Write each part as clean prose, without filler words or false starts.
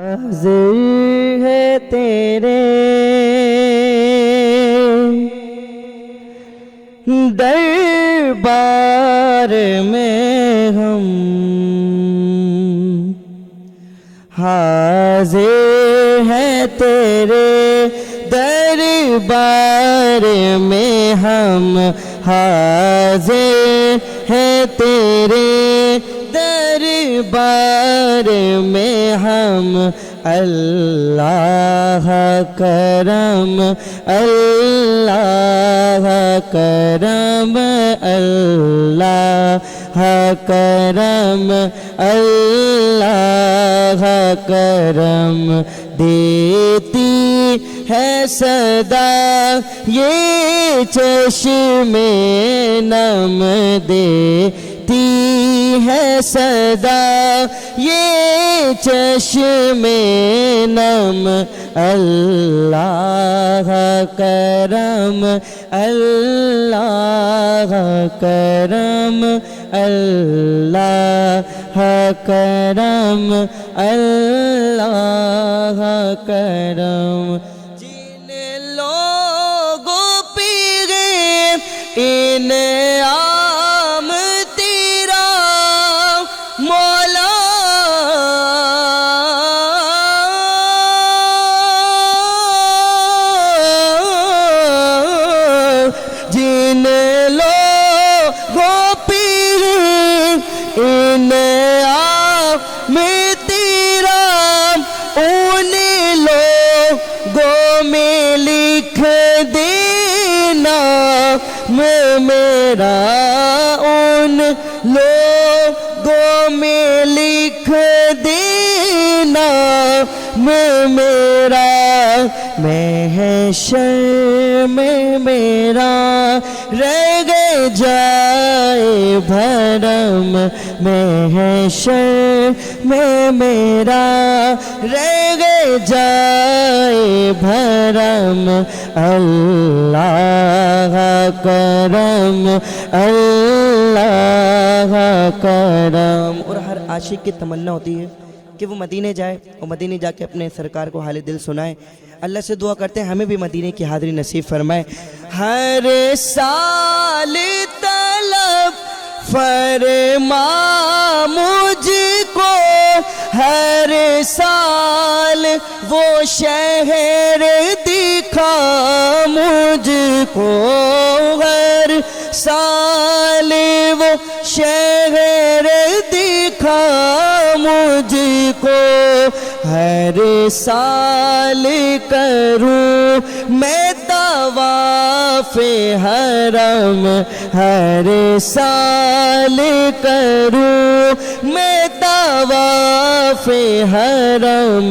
حاضر ہے تیرے دربار میں ہم، حاضر ہے تیرے دربار میں ہم، حاضر ہے تیرے دربار میں ہم، اللہ کرم اللہ کرم اللہ کرم اللہ کرم، دیتی ہے صدا یہ چشم نم، دیتی ہے صدا یہ چشم نم، اللہ کرم اللہ کرم اللہ کرم اللہ کرم، جن لوگوں پہ انعام تیرا مولا، جن لوگوں پہ انعام تیرا ان لوگوں میں لکھ دینا میرا، ان لوگوں میں لکھ دینا میرا، محشر میں میرا رہ جائے بھرم، محشر میں میرا رہ جائے بھرم، اللہ کرم اللہ کرم۔ اور ہر عاشق کی تمنا ہوتی ہے کہ وہ مدینے جائے اور مدینے جا کے اپنے سرکار کو حال دل سنائے۔ اللہ سے دعا کرتے ہیں ہمیں بھی مدینے کی حاضری نصیب فرمائے۔ ہر سال طلب فرما مجھ کو، ہر سال وہ شہر دکھا مجھ کو، ہر سال وہ شہر دکھا مجھ کو، ہر سال کروں میں طواف حرم، ہر سال کروں میں طواف حرم،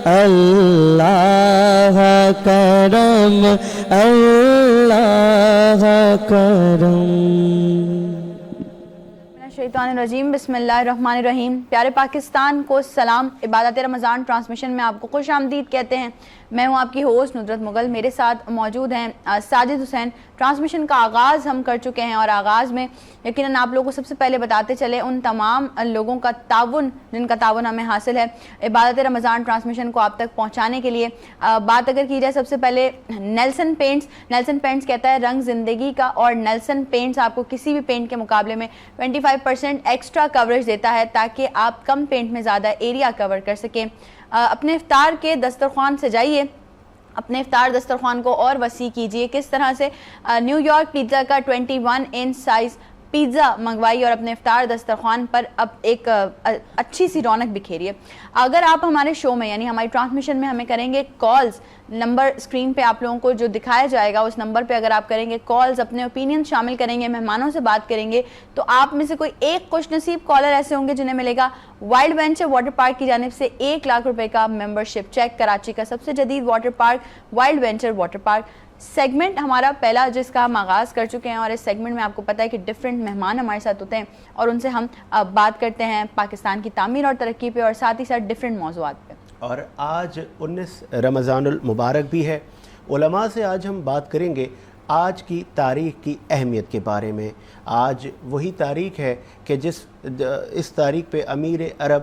اللہ کرم اللہ کرم۔ شیطان الرجیم، بسم اللہ الرحمن الرحیم۔ پیارے پاکستان کو سلام، عبادت رمضان ٹرانسمیشن میں آپ کو خوش آمدید کہتے ہیں۔ میں ہوں آپ کی ہوسٹ ندرت مغل، میرے ساتھ موجود ہیں ساجد حسین۔ ٹرانسمیشن کا آغاز ہم کر چکے ہیں اور آغاز میں یقیناً آپ لوگوں کو سب سے پہلے بتاتے چلے ان تمام لوگوں کا تعاون جن کا تعاون ہمیں حاصل ہے عبادت رمضان ٹرانسمیشن کو آپ تک پہنچانے کے لیے۔ بات اگر کی جائے سب سے پہلے نیلسن پینٹس کہتا ہے رنگ زندگی کا، اور نیلسن پینٹس آپ کو کسی بھی پینٹ کے مقابلے میں 25% ایکسٹرا کوریج دیتا ہے تاکہ آپ کم پینٹ میں زیادہ ایریا کور کر سکیں۔ اپنے افطار کے دسترخوان سجائیے، اپنے افطار دسترخوان کو اور وسیع کیجئے۔ کس طرح سے نیو یارک پیزا کا 21 انچ سائز پیزا منگوائی اور اپنے افطار دسترخوان پر اب ایک اچھی سی رونق بکھیریے۔ اگر آپ ہمارے شو میں یعنی ہماری ٹرانسمیشن میں ہمیں کریں گے کالز، نمبر اسکرین پہ آپ لوگوں کو جو دکھایا جائے گا اس نمبر پہ اگر آپ کریں گے کالز، اپنے اوپینین شامل کریں گے، مہمانوں سے بات کریں گے، تو آپ میں سے کوئی ایک خوش نصیب کالر ایسے ہوں گے جنہیں ملے گا وائلڈ وینچر واٹر پارک کی جانب سے 1 لاکھ روپے کا ممبرشپ چیک۔ کراچی کا سب سے جدید water park wild venture water park segment ہمارا پہلا جس کا ہم آغاز کر چکے ہیں، اور اس سیگمنٹ میں آپ کو پتہ ہے کہ ڈیفرنٹ مہمان ہمارے ساتھ ہوتے ہیں اور ان سے ہم بات کرتے ہیں پاکستان کی تعمیر اور ترقی پہ اور ساتھ ہی ساتھ ڈیفرنٹ موضوعات پہ۔ اور آج 19 رمضان المبارک بھی ہے۔ علماء سے آج ہم بات کریں گے آج کی تاریخ کی اہمیت کے بارے میں۔ آج وہی تاریخ ہے کہ اس تاریخ پہ امیر عرب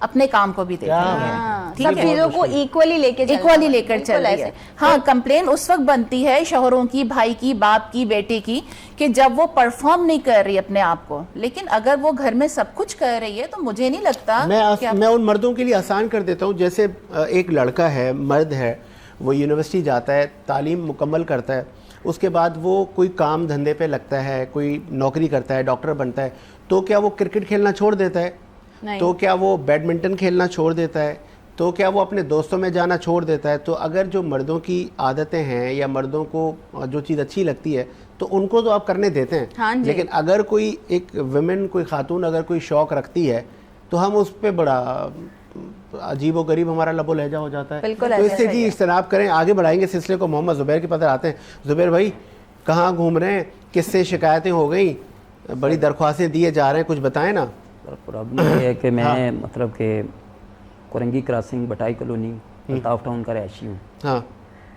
اپنے کام کو بھی دیکھ رہی ہے. ہاں، ٹھیک سب ہے, چیزوں کو ایکولی لے کے ایکولی لے کر چل رہی ہے. ہاں, کمپلین اس وقت بنتی ہے شوہروں کی, بھائی کی, باپ کی, بیٹے کی, کہ جب وہ پرفارم نہیں کر رہی اپنے آپ کو. لیکن اگر وہ گھر میں سب کچھ کر رہی ہے تو مجھے نہیں لگتا. میں ان مردوں کے لیے آسان کر دیتا ہوں. جیسے ایک لڑکا ہے, مرد ہے, وہ یونیورسٹی جاتا ہے, تعلیم مکمل کرتا ہے, اس کے بعد وہ کوئی کام دھندے پہ لگتا ہے, کوئی نوکری کرتا ہے, ڈاکٹر بنتا ہے, تو کیا وہ کرکٹ کھیلنا چھوڑ دیتا ہے؟ تو کیا وہ بیڈمنٹن کھیلنا چھوڑ دیتا ہے؟ تو کیا وہ اپنے دوستوں میں جانا چھوڑ دیتا ہے؟ تو اگر جو مردوں کی عادتیں ہیں یا مردوں کو جو چیز اچھی لگتی ہے تو ان کو تو آپ کرنے دیتے ہیں, لیکن اگر کوئی ایک ویمن, کوئی خاتون اگر کوئی شوق رکھتی ہے تو ہم اس پہ بڑا عجیب و غریب ہمارا لب و لہجہ ہو جاتا ہے. تو اس سے جی اجتناب کریں. آگے بڑھائیں گے سلسلے کو. محمد زبیر کی پتہ آتے ہیں. زبیر بھائی کہاں گھوم رہے ہیں, کس سے شکایتیں ہو گئیں, بڑی درخواستیں دیے جا رہے ہیں, کچھ بتائیں نا. پرابلم یہ ہے کہ میں مطلب کہ Korangi crossing Bhittai colony Altaf town کا رہائشی ہوں. ہاں,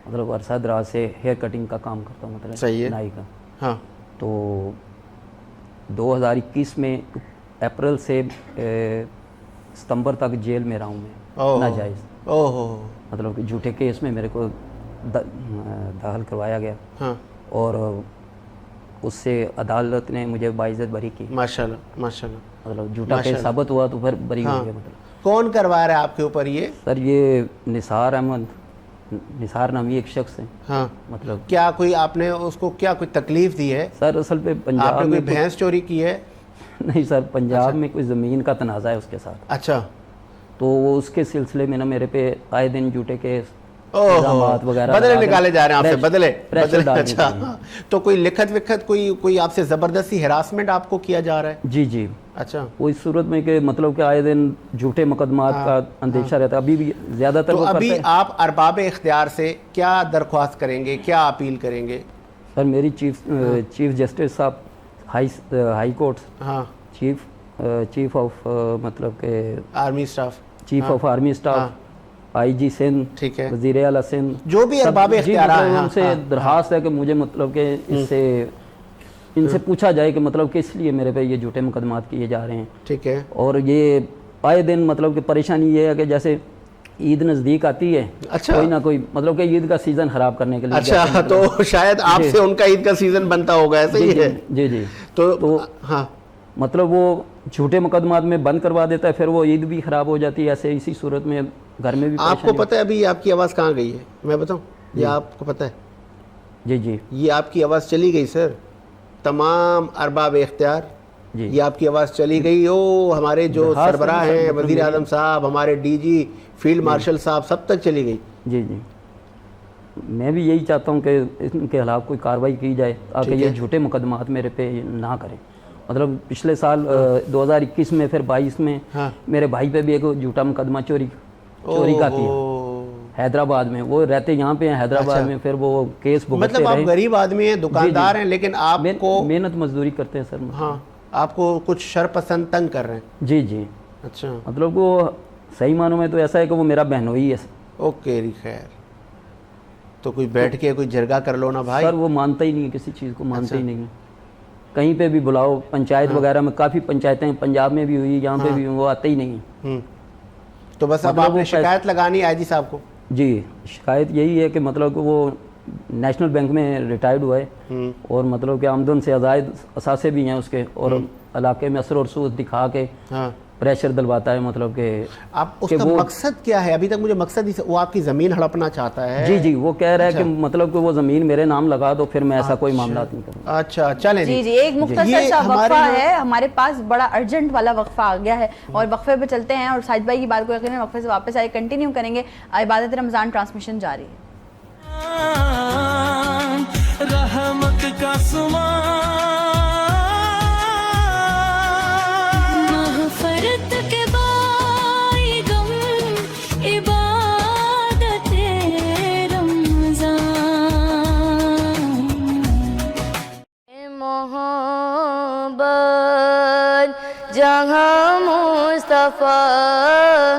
مطلب عرصہ دراز سے ہیئر کٹنگ کا کام کرتا ہوں, مطلب صحیح ہے, نائی کا. ہاں, تو 2021 میں اپریل سے ستمبر تک جیل میں رہا ہوں میں ناجائز. مطلب کہ جھوٹے کیس میں میرے کو داخل کروایا گیا. ہاں, اور اس سے عدالت نے مجھے باعزت بری کی. ماشاءاللہ ماشاءاللہ. مطلب جھوٹا کیس ثابت ہوا تو پھر بری ہو گیا. مطلب کون کروا رہا ہے آپ کے اوپر یہ؟ سر یہ نثار احمد, نثار نامی ایک شخص ہے. ہاں, مطلب کیا کوئی آپ نے اس کو کیا کوئی تکلیف دی ہے؟ سر اصل پہ آپ پنجاب نے میں کوئی بھینس چوری کی ہے؟ نہیں سر, پنجاب میں کوئی زمین کا تنازع ہے اس کے ساتھ. اچھا, تو وہ اس کے سلسلے میں نا میرے پہ آئے دن جھوٹے کیس الزامات وغیرہ بدلے نکالے جا رہے ہیں آپ سے, بدلے. اچھا, تو کوئی لکھت وکھت کوئی آپ سے زبردستی ہراسمنٹ آپ کو کیا جا رہا ہے؟ جی جی. اچھا, وہ اس صورت میں کہ مطلب کہ آئے دن جھوٹے مقدمات کا اندیشہ رہتا ہے. ابھی بھی زیادہ تر تو ابھی آپ ارباب اختیار سے کیا درخواست کریں گے, کیا اپیل کریں گے؟ سر میری چیف جسٹس صاحب ہائی کورٹ, ہاں, چیف آف مطلب کہ army staff, chief of army staff, IG Sindh, ٹھیک ہے, وزیر اعلیٰ سندھ, جو بھی ارباب اختیار ہیں, ان سے درخواست ہے کہ مجھے مطلب کہ ان سے پوچھا جائے کہ مطلب کہ اس لیے میرے پہ یہ جھوٹے مقدمات کیے جا رہے ہیں. ٹھیک ہے. اور یہ آئے دن مطلب کہ پریشانی یہ ہے کہ جیسے عید نزدیک آتی ہے, کوئی نہ کوئی مطلب کہ عید کا سیزن خراب کرنے کے لیے. اچھا, تو شاید آپ سے ان کا عید کا سیزن بنتا ہوگا, ایسے ہی ہے؟ جی جی. تو ہاں, مطلب وہ جھوٹے مقدمات میں بند کروا دیتا ہے, پھر وہ عید بھی خراب ہو جاتی ہے. ایسے اسی صورت میں گھر میں بھی. آپ کو پتہ ہے ابھی آپ کی آواز کہاں گئی ہے؟ میں بتاؤں, یہ آپ کو پتہ ہے؟ جی جی. یہ آپ کی آواز چلی گئی سر. تمام ارباب اختیار, یہ آپ کی آواز چلی گئی. ہمارے جو سربراہ ہیں, وزیر اعظم صاحب, ہمارے ڈی جی, فیلڈ مارشل صاحب, سب تک چلی گئی. جی جی. میں بھی یہی چاہتا ہوں کہ ان کے خلاف کوئی کارروائی کی جائے تاکہ یہ جھوٹے مقدمات میرے پہ نہ کریں. مطلب پچھلے سال 2021 میں, پھر 22 میں میرے بھائی پہ بھی ایک جھوٹا مقدمہ چوری کا کیا حیدرآباد میں. وہ رہتے یہاں پہ ہیں حیدرآباد میں, پھر وہ کیس بھگتتے مطلب آپ غریب آدمی ہیں, دکاندار ہیں, لیکن آپ کو محنت مزدوری کرتے ہیں سر. ہاں, آپ کو کچھ شرپسند تنگ کر رہے ہیں. جی جی. اچھا, مطلب وہ صحیح معنوں میں تو ایسا ہے کہ وہ میرا بہنوئی ہے. اوکے خیر, تو کوئی بیٹھ کے کوئی جرگہ کر لو نا بھائی. سر وہ مانتا ہی نہیں ہے, کسی چیز کو مانتا ہی نہیں ہے. کہیں پہ بھی بلاؤ, پنچایت وغیرہ میں, کافی پنچایتیں پنجاب میں بھی ہوئی, یہاں پہ بھی, وہ آتے ہی نہیں ہیں. تو بس اب آپ نے شکایت لگانی آئی جی صاحب کو؟ جی, شکایت یہی ہے کہ مطلب کہ وہ نیشنل بینک میں ریٹائرڈ ہوا ہے, اور مطلب کہ آمدن سے زائد اثاثے بھی ہیں اس کے, اور علاقے میں اثر اور سود دکھا کے پریشر دلواتا ہے. مطلب کہ آپ اس کا مقصد کیا ہے؟ ابھی تک مجھے مقصد ہی, وہ آپ کی زمین ہڑپنا چاہتا ہے. جی جی, وہ کہہ رہا ہے کہ مطلب کہ وہ زمین میرے نام لگا دو, پھر میں ایسا کوئی معاملات نہیں کروں. اچھا چلیں. جی جی, ایک مختصر سا وقفہ ہے ہمارے پاس, بڑا ارجنٹ والا وقفہ آ گیا ہے, اور وقفے پہ چلتے ہیں. اور ساجد بھائی کی بات کو یقیناً وقفے سے واپس آئے کنٹینیو کریں گے. عبادت رمضان ٹرانسمیشن جاری ہے. رحمت کا مغفرت کے بائی غم عبادت رمضان. محبت جہاں مصطفیٰ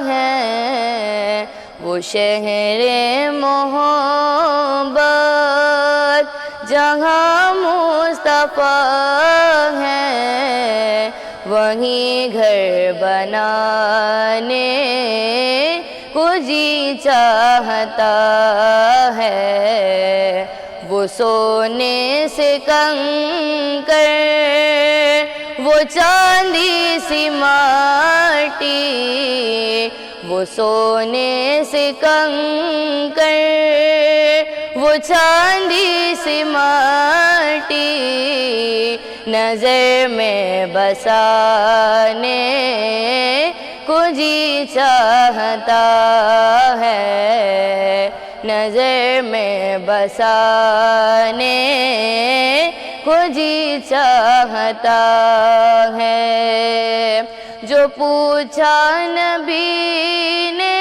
ہے, وہ شہر محبت جہاں مصطفیٰ ہے, وہیں گھر بنانے کو جی چاہتا ہے، وہ سونے سے کنکر، وہ چاندی سی ماٹی، وہ سونے سے کنکر، وہ چاندی سی ماٹی، نظر میں بسانے کو جی چاہتا ہے، نظر میں بسانے کو جی چاہتا ہے۔ جو پوچھا نبی نے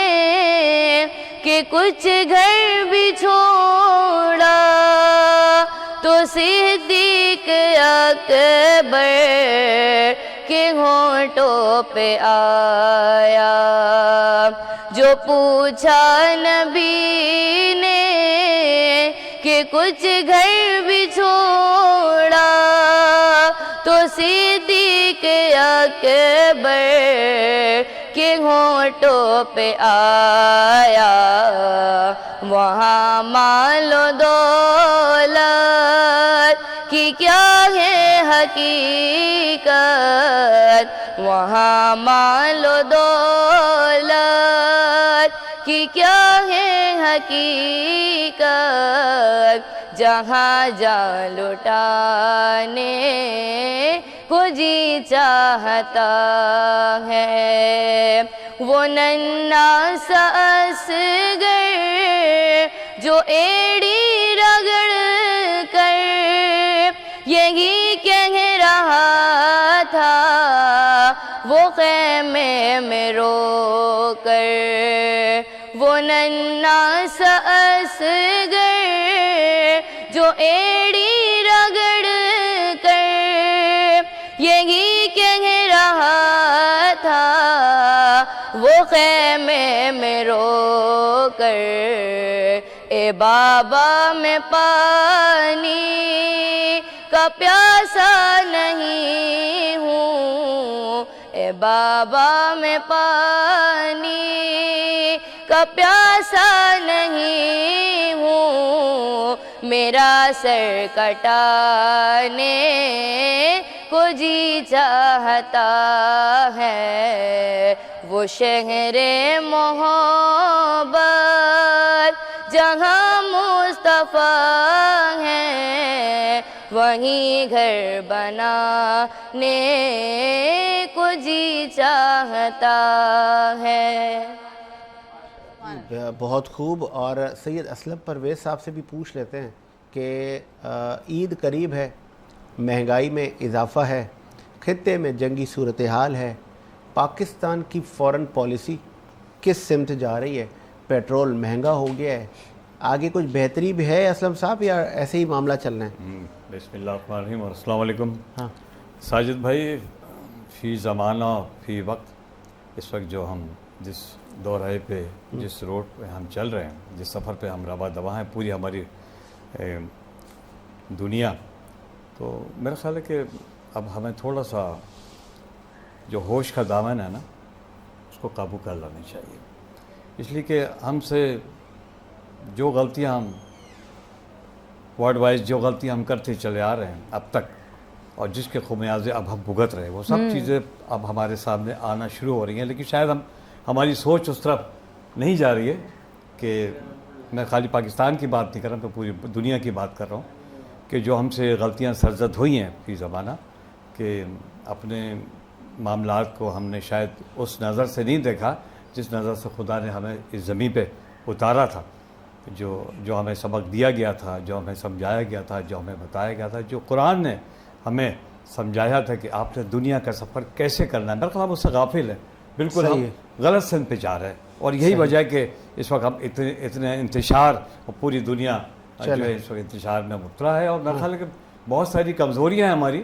کہ کچھ گھر بھی چھوڑا، تو صدیق اکبر کے ہونٹوں پہ آیا۔ جو پوچھا نبی نے کہ کچھ گھر بھی چھوڑا، تو صدیق اکبر کے ہونٹوں پہ آیا۔ وہاں مال و دولت کی کیا ہے حقیقت، وہاں مال و دولت کی کیا ہے حقیقت، جہاں جان لٹانے کو جی چاہتا ہے۔ وہ ننھا سا اصغر جو ایڑی رگڑ کر یہی کہہ رہا تھا، وہ خیمے میں رو کر، وہ ننھا سا اصغر جو ایڑی رگڑ کر یہی کہہ رہا تھا، وہ خیمے میں رو کر، اے بابا میں پانی کا پیاسا نہیں ہوں، اے بابا میں پانی کا پیاسا نہیں ہوں، میرا سر کٹانے کو جی چاہتا ہے۔ وہ شہر محبت جہاں مصطفیٰ ہیں، وہیں گھر بنانے کو جی چاہتا ہے۔ بہت خوب۔ اور سید اسلم پرویز صاحب سے بھی پوچھ لیتے ہیں کہ عید قریب ہے، مہنگائی میں اضافہ ہے، خطے میں جنگی صورتحال ہے، پاکستان کی فورن پالیسی کس سمت جا رہی ہے؟ پیٹرول مہنگا ہو گیا ہے، آگے کچھ بہتری بھی ہے اسلم صاحب یا ایسے ہی معاملہ چلنا ہے؟ بسم اللہ الرحمن الرحیم اور السلام علیکم۔ ساجد بھائی، فی زمانہ فی وقت اس وقت جو ہم جس دورے پہ جس روڈ پہ ہم چل رہے ہیں، جس سفر پہ ہم رواں دواں ہیں، پوری ہماری دنیا، تو میرا خیال ہے کہ اب ہمیں تھوڑا سا جو ہوش کا دامن ہے نا، اس کو قابو کر لانا چاہیے، اس لیے کہ ہم سے جو غلطیاں ہم ورڈ وائز جو غلطیاں ہم کرتے چلے آ رہے ہیں اب تک، اور جس کے خمیازے اب ہم بھگت رہے ہیں، وہ سب چیزیں اب ہمارے سامنے آنا شروع ہو رہی ہیں، لیکن شاید ہماری سوچ اس طرف نہیں جا رہی ہے کہ میں خالی پاکستان کی بات نہیں کر رہا ہوں، تو پوری دنیا کی بات کر رہا ہوں، کہ جو ہم سے غلطیاں سرزد ہوئی ہیں فی زمانہ، کہ اپنے معاملات کو ہم نے شاید اس نظر سے نہیں دیکھا جس نظر سے خدا نے ہمیں اس زمین پہ اتارا تھا، جو ہمیں سبق دیا گیا تھا، جو ہمیں سمجھایا گیا تھا، جو ہمیں بتایا گیا تھا، جو قرآن نے ہمیں سمجھایا تھا کہ آپ نے دنیا کا سفر کیسے کرنا ہے۔ میرا خیال ہم اس سے غافل ہیں، بالکل ہم غلط سمت پہ جا رہے ہیں، اور یہی وجہ ہے کہ اس وقت ہم اتنے انتشار، اور پوری دنیا جو ہے اس وقت انتشار میں مبتلا ہے، اور میرا خیال ہے کہ بہت ساری کمزوریاں ہیں ہماری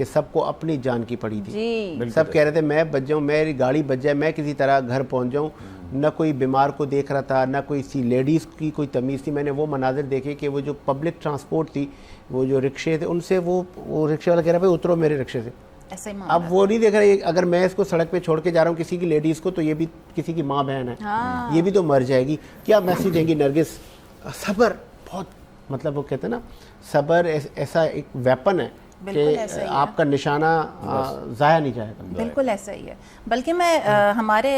کہ سب کو اپنی جان کی پڑی تھی. جی سب کہہ رہے تھے میں بچ جاؤں, میری گاڑی بچ جائے, میں کسی طرح گھر پہنچ جاؤں. نہ کوئی بیمار کو دیکھ رہا تھا, نہ کوئی سی لیڈیز کی کوئی تمیز تھی. میں نے وہ مناظر دیکھے کہ وہ جو پبلک ٹرانسپورٹ تھی, وہ جو رکشے تھے, ان سے وہ رکشے والا کہہ رہا بھائی اترو میرے رکشے سے. ایسے ہی اب وہ نہیں دیکھ رہے اگر میں اس کو سڑک پہ چھوڑ کے جا رہا ہوں کسی کی لیڈیز کو, تو یہ بھی کسی کی ماں بہن ہے, یہ بھی تو مر جائے گی. کیا میسیج دیں گی نرگس؟ صبر بہت, مطلب وہ کہتے ہیں نا صبر ایسا ایک ویپن ہے کہ آپ کا نشانہ ضائع نہیں جائے گا. بالکل ایسا ہی ہے. بلکہ میں ہمارے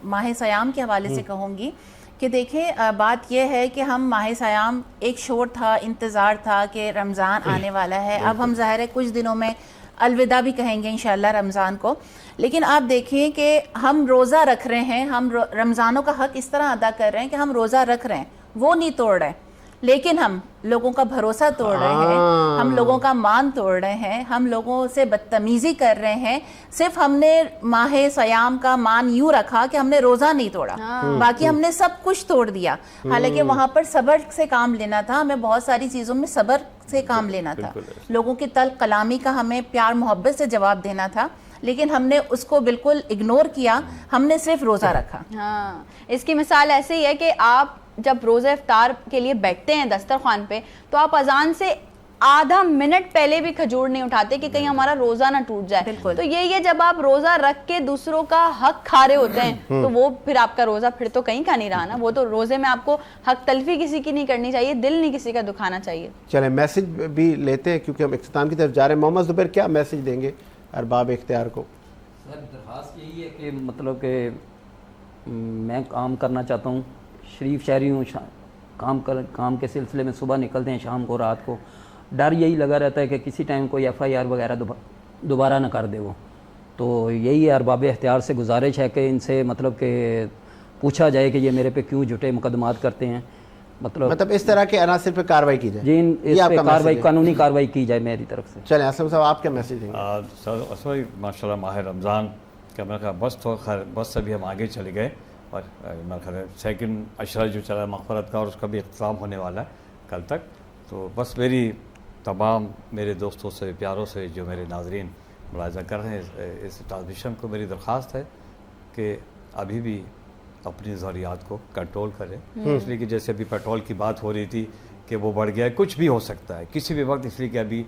ماہ سیام کے حوالے سے کہوں گی کہ دیکھیں بات یہ ہے کہ ہم ماہ سیام ایک شور تھا, انتظار تھا کہ رمضان آنے والا ہے. اب ہم ظاہر ہے کچھ دنوں میں الوداع بھی کہیں گے انشاءاللہ رمضان کو. لیکن آپ دیکھیں کہ ہم روزہ رکھ رہے ہیں, ہم رمضانوں کا حق اس طرح ادا کر رہے ہیں کہ ہم روزہ رکھ رہے ہیں, وہ نہیں توڑ رہے, لیکن ہم لوگوں کا بھروسہ توڑ رہے ہیں, ہم لوگوں کا مان توڑ رہے ہیں, ہم لوگوں سے بدتمیزی کر رہے ہیں. صرف ہم نے ماہ سیام کا مان یوں رکھا کہ ہم نے روزہ نہیں توڑا, باقی ہم نے سب کچھ توڑ دیا. حالانکہ وہاں پر صبر سے کام لینا تھا, ہمیں بہت ساری چیزوں میں صبر سے کام لینا تھا, لوگوں کی تلخ کلامی کا ہمیں پیار محبت سے جواب دینا تھا, لیکن ہم نے اس کو بالکل اگنور کیا, ہم نے صرف روزہ رکھا. ہاں, اس کی مثال ایسے ہی ہے کہ آپ جب روزہ افطار کے لیے بیٹھتے ہیں دسترخوان پہ, تو آپ اذان سے آدھا منٹ پہلے بھی کھجور نہیں اٹھاتے کہ کہیں ہمارا روزہ نہ ٹوٹ جائے. تو یہی ہے, جب آپ روزہ رکھ کے دوسروں کا حق کھا رہے ہوتے ہیں تو وہ پھر آپ کا روزہ پھر تو کہیں کا نہیں رہا نا. وہ تو روزے میں آپ کو حق تلفی کسی کی نہیں کرنی چاہیے, دل نہیں کسی کا دکھانا چاہیے. چلیں میسج بھی لیتے ہیں کیونکہ ہم اختتام کی طرف جا رہے ہیں. محمد زبیر کیا میسج دیں گے ارباب اختیار کو؟ سر درخواست یہی ہے کہ مطلب کہ میں کام کرنا چاہتا ہوں, شریف شہری ہوں, کام کے سلسلے میں صبح نکلتے ہیں شام کو رات کو, ڈر یہی لگا رہتا ہے کہ کسی ٹائم کوئی FIR وغیرہ دوبارہ نہ کر دے وہ. تو یہی ارباب اختیار سے گزارش ہے کہ ان سے مطلب کہ پوچھا جائے کہ یہ میرے پہ کیوں جھوٹے مقدمات کرتے ہیں, مطلب اس طرح کے عناصر پہ کارروائی کی جائے. جی اس پہ کارروائی, قانونی کارروائی کی جائے میری طرف سے. چلیں اسلم صاحب آپ کیا میسج دیں گے؟ سر ماشاء اللہ ماہ رمضان کا میں کہا بس سے بھی ہم آگے چلے گئے, اور میرا خیال ہے سیکنڈ عشرہ جو چلا مغفرت کا, اور اس کا بھی اختتام ہونے والا ہے کل تک. تو بس میری تمام میرے دوستوں سے, پیاروں سے, جو میرے ناظرین ملاحظہ کر رہے ہیں اس ٹرانسمیشن کو, میری درخواست ہے کہ ابھی بھی اپنی ضروریات کو کنٹرول کریں. اس لیے کہ جیسے ابھی پیٹرول کی بات ہو رہی تھی کہ وہ بڑھ گیا ہے, کچھ بھی ہو سکتا ہے کسی بھی وقت, اس لیے کہ ابھی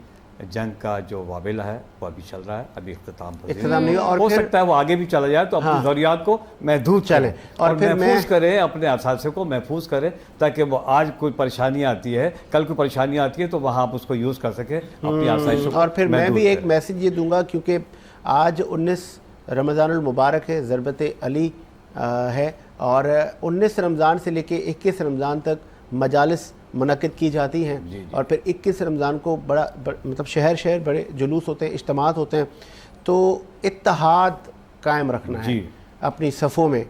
جنگ کا جو وابلہ ہے وہ ابھی چل رہا ہے, ابھی اختتام نہیں, اور ہو سکتا ہے وہ آگے بھی چلا جائے. تو اپنی ضروریات کو محدود چلیں اور محفوظ کریں, اپنے اثاثے کو محفوظ کریں, تاکہ وہ آج کوئی پریشانی آتی ہے, کل کوئی پریشانی آتی ہے تو وہاں آپ اس کو یوز کر سکیں اپنی آسائشوں کو. اور پھر میں بھی ایک میسج یہ دوں گا, کیونکہ آج 19 رمضان المبارک ہے, ضربت علی ہے, اور 19 رمضان سے لے کے 21 رمضان تک مجالس منعقد کی جاتی ہیں, اور پھر 21 رمضان کو بڑا مطلب شہر بڑے جلوس ہوتے ہیں, اجتماعات ہوتے ہیں. تو اتحاد قائم رکھنا ہے اپنی صفوں میں,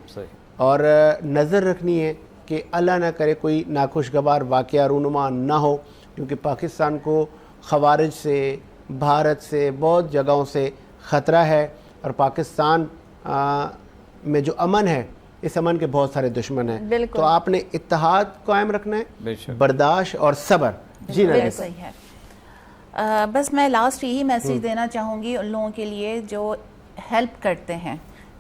اور نظر رکھنی ہے کہ اللہ نہ کرے کوئی ناخوشگوار واقعہ رونما نہ ہو, کیونکہ پاکستان کو خوارج سے, بھارت سے, بہت جگہوں سے خطرہ ہے, اور پاکستان میں جو امن ہے اس امن کے بہت سارے دشمن ہیں. تو آپ نے اتحاد قائم رکھنا ہے, برداشت اور صبر. جی صحیح ہے. بس میں لاسٹ یہی میسیج دینا چاہوں گی ان لوگوں کے لیے جو ہیلپ کرتے ہیں.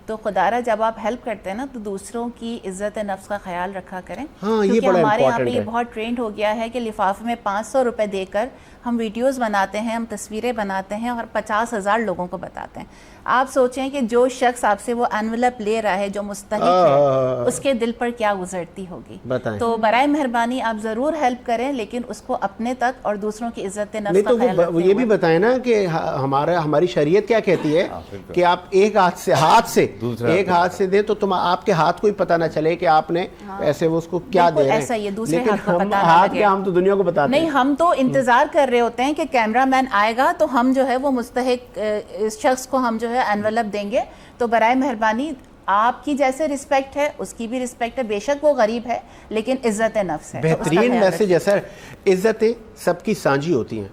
تو خدارہ جب آپ ہیلپ کرتے ہیں نا تو دوسروں کی عزت نفس کا خیال رکھا کریں, کیونکہ ہمارے یہاں پہ یہ بہت ٹرینڈ ہو گیا ہے کہ لفافے میں 500 روپے دے کر ہم ویڈیوز بناتے ہیں, ہم تصویریں بناتے ہیں اور 50,000 لوگوں کو بتاتے ہیں. آپ سوچیں کہ جو شخص آپ سے وہ انویلپ لے رہا ہے, جو مستحق ہے, اس کے دل پر کیا گزرتی ہوگی. تو برائے مہربانی آپ ضرور ہیلپ کریں, لیکن اس کو اپنے تک اور دوسروں کی عزت نفس کا خیال رکھتے ہوئے. یہ بھی بتائیں نا کہ ہماری شریعت کیا کہتی ہے کہ آپ ایک ہاتھ سے دیں تو آپ کے ہاتھ کو ہی پتہ نہ چلے کہ آپ نے ایسے وہ اس کو کیا دے رہے ہیں. ایسا ہی ہے, دوسرے ہاتھ کو پتہ نہ لگے. ہم تو دنیا کو بتاتے ہیں, نہیں, ہم تو انتظار کر رہے ہوتے ہیں کہ کیمرہ مین آئے گا تو ہم جو ہے وہ مستحق اس شخص کو ہم جو ہے انویلپ دیں گے. تو برائے مہربانی آپ کی جیسے رسپیکٹ ہے اس کی بھی رسپیکٹ ہے, بے شک وہ غریب ہے لیکن عزت نفس ہے. بہترین میسج ہے سر. عزتیں سب کی سانجھی ہوتی ہیں,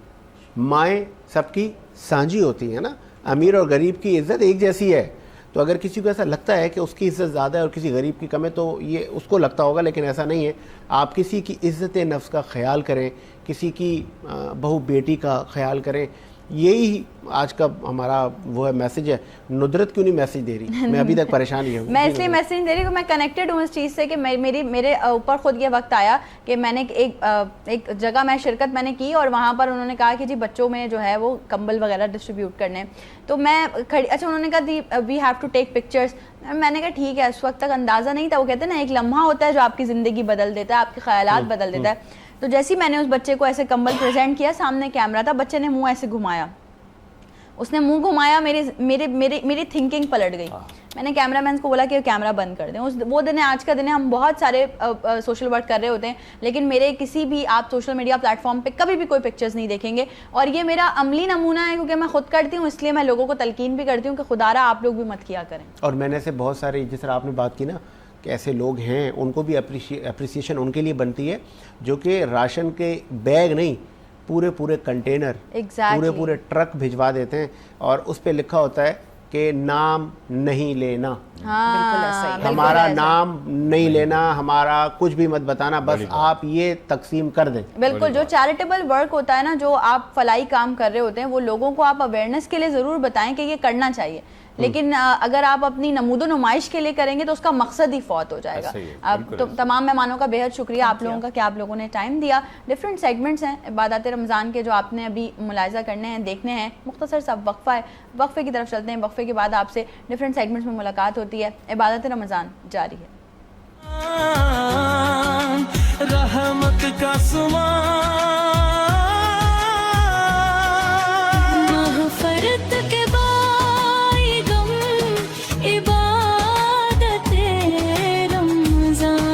مائیں سب کی سانجھی ہوتی ہیں نا, امیر اور غریب کی عزت ایک جیسی ہے. تو اگر کسی کو ایسا لگتا ہے کہ اس کی عزت زیادہ ہے اور کسی غریب کی کم ہے تو یہ اس کو لگتا ہوگا, لیکن ایسا نہیں ہے. آپ کسی کی عزت نفس کا خیال کریں, کسی کی بہو بیٹی کا خیال کریں, یہی آج کا ہمارا وہ ہے میسج ہے. ندرت کیوں نہیں میسج دے رہی؟ میں ابھی تک پریشان ہی ہوں. میں اس لیے میسج نہیں دے رہی کہ میں کنیکٹڈ ہوں اس چیز سے کہ میرے اوپر خود یہ وقت آیا کہ میں نے ایک جگہ میں شرکت میں نے کی اور وہاں پر انہوں نے کہا کہ جی بچوں میں جو ہے وہ کمبل وغیرہ ڈسٹریبیوٹ کرنے. تو میں اچھا انہوں نے کہا we have to take pictures. میں نے کہا ٹھیک ہے. اس وقت تک اندازہ نہیں تھا. وہ کہتے ہیں نا ایک لمحہ ہوتا ہے جو آپ کی زندگی بدل دیتا ہے, آپ کے خیالات بدل دیتا ہے. تو جیسے میں نے اس بچے کو ایسے کمبل پریزنٹ کیا, سامنے کیمرہ تھا, بچے نے منہ ایسے گھمایا, اس نے منہ گھمایا, میری تھنکنگ پلٹ گئی. میں نے کیمرہ مینس کو بولا کہ کیمرہ بند کر دیں. وہ دن ہے, آج کا دن ہے, ہم بہت سارے سوشل ورک کر رہے ہوتے ہیں, لیکن میرے کسی بھی آپ سوشل میڈیا پلیٹ فارم پہ کبھی بھی کوئی پکچرز نہیں دیکھیں گے. اور یہ میرا عملی نمونہ ہے کیونکہ میں خود کرتی ہوں, اس لیے میں لوگوں کو تلقین بھی کرتی ہوں کہ خدا را آپ لوگ بھی مت کیا کریں. اور میں نے ایسے بہت سارے, جس طرح آپ نے بات کی نا کہ ایسے لوگ ہیں, ان کو بھی اپریسیشن ان کے لیے بنتی ہے جو کہ راشن کے بیگ نہیں, پورے کنٹینر, پورے ٹرک بھجوا دیتے ہیں اور اس پہ لکھا ہوتا ہے کہ نام نہیں لینا. ہمارا نام نہیں لینا, ہمارا کچھ بھی مت بتانا, بس آپ یہ تقسیم کر دیں. بالکل. جو چیریٹیبل ورک ہوتا ہے نا, جو آپ فلاحی کام کر رہے ہوتے ہیں, وہ لوگوں کو آپ اویئرنیس کے لیے ضرور بتائیں کہ یہ کرنا چاہیے, لیکن اگر آپ اپنی نمود و نمائش کے لیے کریں گے تو اس کا مقصد ہی فوت ہو جائے گا. تو تمام مہمانوں کا بے حد شکریہ آپ لوگوں کا کہ آپ لوگوں نے ٹائم دیا. ڈفرینٹ سیگمنٹس ہیں عبادات رمضان کے جو آپ نے ابھی ملاحظہ کرنے ہیں, دیکھنے ہیں. مختصر سا وقفہ ہے, وقفے کی طرف چلتے ہیں. وقفے کے بعد آپ سے ڈفرینٹ سیگمنٹس میں ملاقات ہوتی ہے. عبادات رمضان جاری ہے. رحمت کا مغفرت کے بائی غم عبادت رمضان.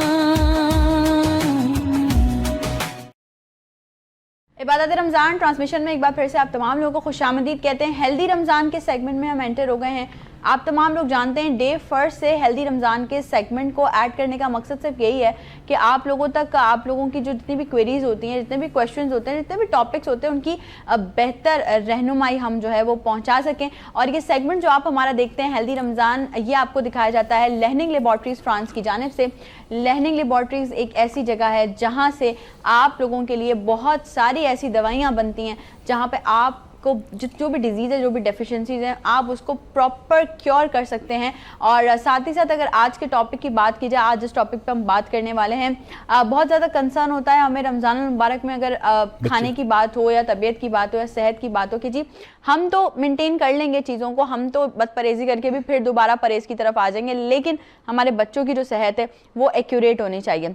عبادت رمضان ٹرانسمیشن میں ایک بار پھر سے آپ تمام لوگوں کو خوش آمدید کہتے ہیں. ہیلدی رمضان کے سیگمنٹ میں ہم انٹر ہو گئے ہیں. آپ تمام لوگ جانتے ہیں ڈے فرسٹ سے ہیلدی رمضان کے سیگمنٹ کو ایڈ کرنے کا مقصد صرف یہی ہے کہ آپ لوگوں تک, آپ لوگوں کی جو جتنی بھی کوئریز ہوتی ہیں, جتنے بھی کویشچنز ہوتے ہیں, جتنے بھی ٹاپکس ہوتے ہیں, ان کی بہتر رہنمائی ہم جو ہے وہ پہنچا سکیں. اور یہ سیگمنٹ جو آپ ہمارا دیکھتے ہیں ہیلدی رمضان, یہ آپ کو دکھایا جاتا ہے لرننگ لیبارٹریز فرانس کی جانب سے. لرننگ لیبارٹریز ایک ایسی جگہ ہے جہاں سے آپ لوگوں کے لیے بہت ساری ایسی دوائیاں بنتی ہیں جہاں پہ آپ کو جو بھی ڈیزیز ہے, جو بھی ڈیفیشنسیز ہیں, آپ اس کو پراپر کیور کر سکتے ہیں. اور ساتھ ہی ساتھ اگر آج کے ٹاپک کی بات کی جائے, آج جس ٹاپک پہ ہم بات کرنے والے ہیں, بہت زیادہ کنسرن ہوتا ہے ہمیں رمضان المبارک میں, اگر کھانے کی بات ہو یا طبیعت کی بات ہو یا صحت کی بات ہو, کہ جی ہم تو مینٹین کر لیں گے چیزوں کو, ہم تو بد پرہیزی کر کے بھی پھر دوبارہ پرہیز کی طرف آ جائیں گے, لیکن ہمارے بچوں کی جو صحت ہے وہ ایکوریٹ ہونی چاہیے.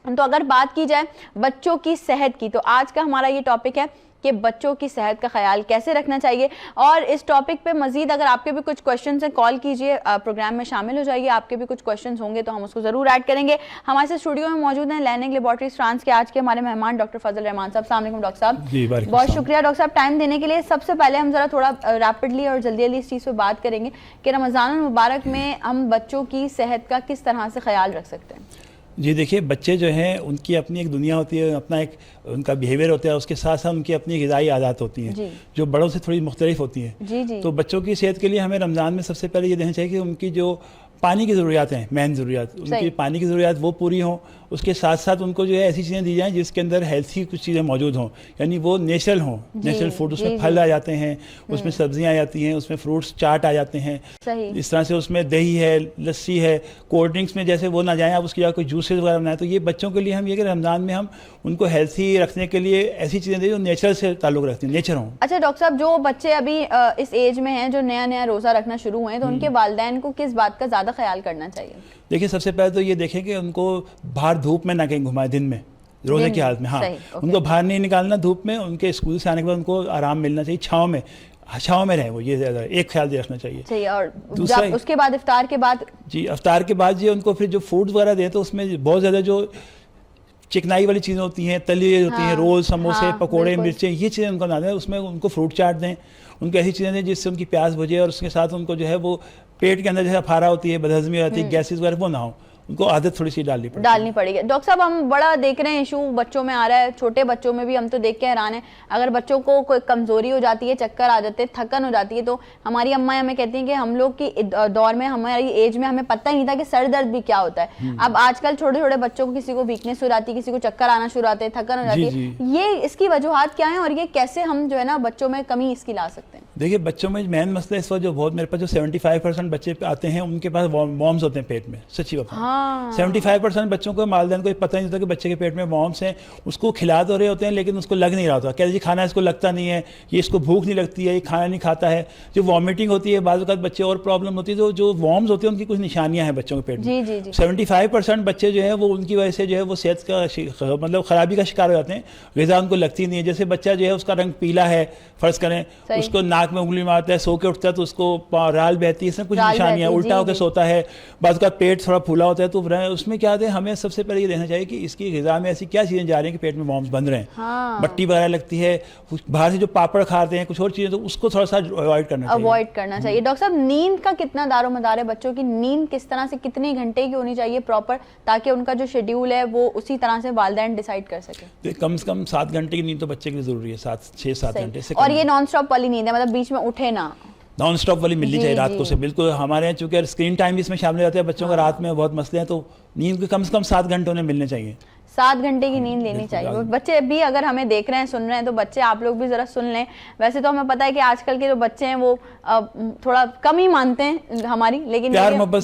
تو اگر بات کی جائے بچوں کی صحت کی, تو آج کا ہمارا یہ ٹاپک ہے کہ بچوں کی صحت کا خیال کیسے رکھنا چاہیے. اور اس ٹاپک پہ مزید اگر آپ کے بھی کچھ کویشچنز ہیں, کال کیجئے, پروگرام میں شامل ہو جائیے. آپ کے بھی کچھ کویشچنز ہوں گے تو ہم اس کو ضرور ایڈ کریں گے. ہمارے سے اسٹوڈیو میں موجود ہیں لرننگ لیبارٹریز فرانس کے آج کے ہمارے مہمان ڈاکٹر فضل رحمان صاحب. السلام علیکم ڈاکٹر صاحب. بہت شکریہ ڈاکٹر صاحب ٹائم دینے کے لیے. سب سے پہلے ہم ذرا تھوڑا ریپڈلی اور جلدی اس چیز پہ بات کریں گے کہ رمضان المبارک میں ہم بچوں کی صحت کا کس طرح سے خیال رکھ سکتے ہیں. جی دیکھیے, بچے جو ہیں ان کی اپنی ایک دنیا ہوتی ہے, اپنا ایک ان کا بیہیویئر ہوتا ہے, اس کے ساتھ ساتھ ان کی اپنی غذائی عادات ہوتی ہیں جو بڑوں سے تھوڑی مختلف ہوتی ہیں. تو بچوں کی صحت کے لیے ہمیں رمضان میں سب سے پہلے یہ دیکھنا چاہیے کہ ان کی جو پانی کی ضروریات ہیں, مین ضروریات, ان کی پانی کی ضروریات وہ پوری ہوں. اس کے ساتھ ساتھ ان کو جو ہے ایسی چیزیں دی جائیں جس کے اندر ہیلتھی کچھ چیزیں موجود ہوں, یعنی وہ نیچرل ہوں. نیچرل فوڈ, اس میں پھل آ جاتے ہیں, اس میں سبزیاں آ جاتی ہیں, اس میں فروٹس چاٹ آ جاتے ہیں. اس طرح سے اس میں دہی ہے, لسی ہے. کولڈ ڈرنکس میں جیسے وہ نہ جائیں, آپ اس کی جگہ کوئی جوسز وغیرہ بنائیں. تو یہ بچوں کے لیے ہم یہ کہ رمضان میں ہم ان کو ہیلتھی رکھنے کے لیے ایسی چیزیں دیں جو نیچرل سے تعلق رکھتی ہیں, نیچر ہوں. اچھا ڈاکٹر صاحب, جو بچے ابھی اس ایج میں ہیں جو نیا روزہ رکھنا شروع ہوئے ہیں, تو ان کے والدین کو کس بات کا زیادہ خیال کرنا چاہیے؟ دیکھیں, سب سے پہلے تو یہ دیکھیں کہ ان کو باہر دھوپ میں نہ کہیں گھمائیں دن میں, روزے کی حالت میں. ہاں, ان کو باہر نہیں نکالنا دھوپ میں. ان کے اسکول سے آنے کے بعد ان کو آرام ملنا چاہیے, چھاؤں میں رہیں وہ, یہ زیادہ ایک خیال رکھنا چاہیے. اور اس کے بعد افطار کے بعد, جی افطار کے بعد ان کو پھر جو فوڈز وغیرہ دیں تو اس میں بہت زیادہ جو چکنائی والی چیزیں ہوتی ہیں, تلی ہوتی ہیں, رول, سموسے, پکوڑے, مرچیں, یہ چیزیں ان کو نہ دیں. اس میں ان کو فروٹ چاٹ دیں, ان کو ایسی چیزیں دیں جس سے ان کی پیاس بجھے, اور اس کے ساتھ ان کو جو ہے وہ پیٹ کے اندر جیسے پھارا ہوتی ہے, بدہضمی ہو جاتی ہے, گیسز وغیرہ وہ نہ ہو. ان کو عادت تھوڑی سی ڈالنی پڑے گی. ڈاکٹر صاحب ہم بڑا دیکھ رہے ہیں ایشو بچوں میں آ رہا ہے, چھوٹے بچوں میں بھی ہم تو دیکھ کے حیران ہیں. اگر بچوں کو کوئی کمزوری ہو جاتی ہے, چکر آ جاتے ہیں, تھکن ہو جاتی ہے, تو ہماری اماں ہمیں کہتی ہیں کہ ہم لوگ کی دور میں, ہماری ایج میں ہمیں پتہ ہی نہیں تھا کہ سر درد بھی کیا ہوتا ہے. اب آج کل چھوٹے چھوٹے بچوں کو کسی کو ویکنیس ہو جاتی ہے, کسی کو چکر آنا شروع ہوتے ہیں, تھکن ہو جاتی ہے, یہ اس کی وجوہات کیا ہیں اور یہ کیسے ہم جو ہے نا بچوں میں کمی اس کی لا سکتے ہیں؟ دیکھیے بچوں میں مین مسئلہ اس وقت جو بہت میرے پاس جو 75% بچے آتے ہیں ان کے پاس وارمز ہوتے ہیں پیٹ میں, سچی بات. 75% بچوں کو والدین کو پتہ نہیں ہوتا کہ بچے کے پیٹ میں وارمز ہیں, اس کو کھلا تو رہے ہوتے ہیں لیکن اس کو لگ نہیں رہا ہوتا. کہتے جی کھانا اس کو لگتا نہیں ہے, یہ اس کو بھوک نہیں لگتی ہے, یہ کھانا نہیں کھاتا ہے. جو وامٹنگ ہوتی ہے بعض اوقات بچے اور پرابلم ہوتی ہے, تو جو وارمز ہوتے ہیں ان کی کچھ نشانیاں ہیں بچوں کے پیٹ میں. 75% بچے جو ہیں وہ ان کی وجہ سے جو ہے وہ صحت کا مطلب خرابی کا شکار ہو جاتے ہیں, غذا ان کو لگتی نہیں ہے. جیسے بچہ جو ہے اس کا رنگ پیلا ہے فرض کریں, اس کو ناک میں انگلی مارتا ہے, سو کے اٹھتا ہے تو اس کو رال بہتی ہے, اس میں کچھ نشانیاں, الٹا ہو کے سوتا ہے, بعض کا پیٹ تھوڑا پھولا ہوتا ہے. تو اس میں کیا ہے, ہمیں سب سے پہلے یہ دیکھنا چاہیے کہ اس کی غذا میں ایسی کیا چیزیں جا رہی ہیں کہ پیٹ میں وارمز بن رہے ہیں. مٹی وغیرہ لگتی ہے, باہر سے جو پاپڑ کھاتے ہیں, کچھ اور چیزیں, تو اس کو تھوڑا سا اوائڈ کرنا چاہیے. ڈاکٹر صاحب نیند کا کتنا دار و مدار ہے, بچوں کی نیند کس طرح سے کتنے گھنٹے کی ہونی چاہیے پراپر, تاکہ ان کا جو شیڈیول ہے وہ اسی طرح سے والدین ڈیسائیڈ کر سکیں؟ کم سے کم 7 گھنٹے کی نیند تو بچے کے لیے ضروری ہے, 6-7 گھنٹے سے. اور یہ نان اسٹاپ والی نیند ہے, مطلب بیچ میں اٹھے نا, نان اسٹاپ والی ملنی چاہیے رات کو سے. بالکل ہمارے یہاں چونکہ اسکرین ٹائم بھی اس میں شامل ہو جاتا ہے, بچوں کا رات میں بہت مسئلے ہیں, تو نیند کے کم سے کم 7 گھنٹے انہیں ملنے چاہیے. 7 گھنٹے کی نیند لینی چاہیے. بچے بھی اگر ہمیں دیکھ رہے ہیں, سن رہے ہیں, تو بچے آپ لوگ بھی ذرا سن لیں. ویسے تو ہمیں پتہ ہے کہ آج کل کے جو بچے ہیں وہ تھوڑا کم ہی مانتے ہیں ہماری, لیکن پیار محبت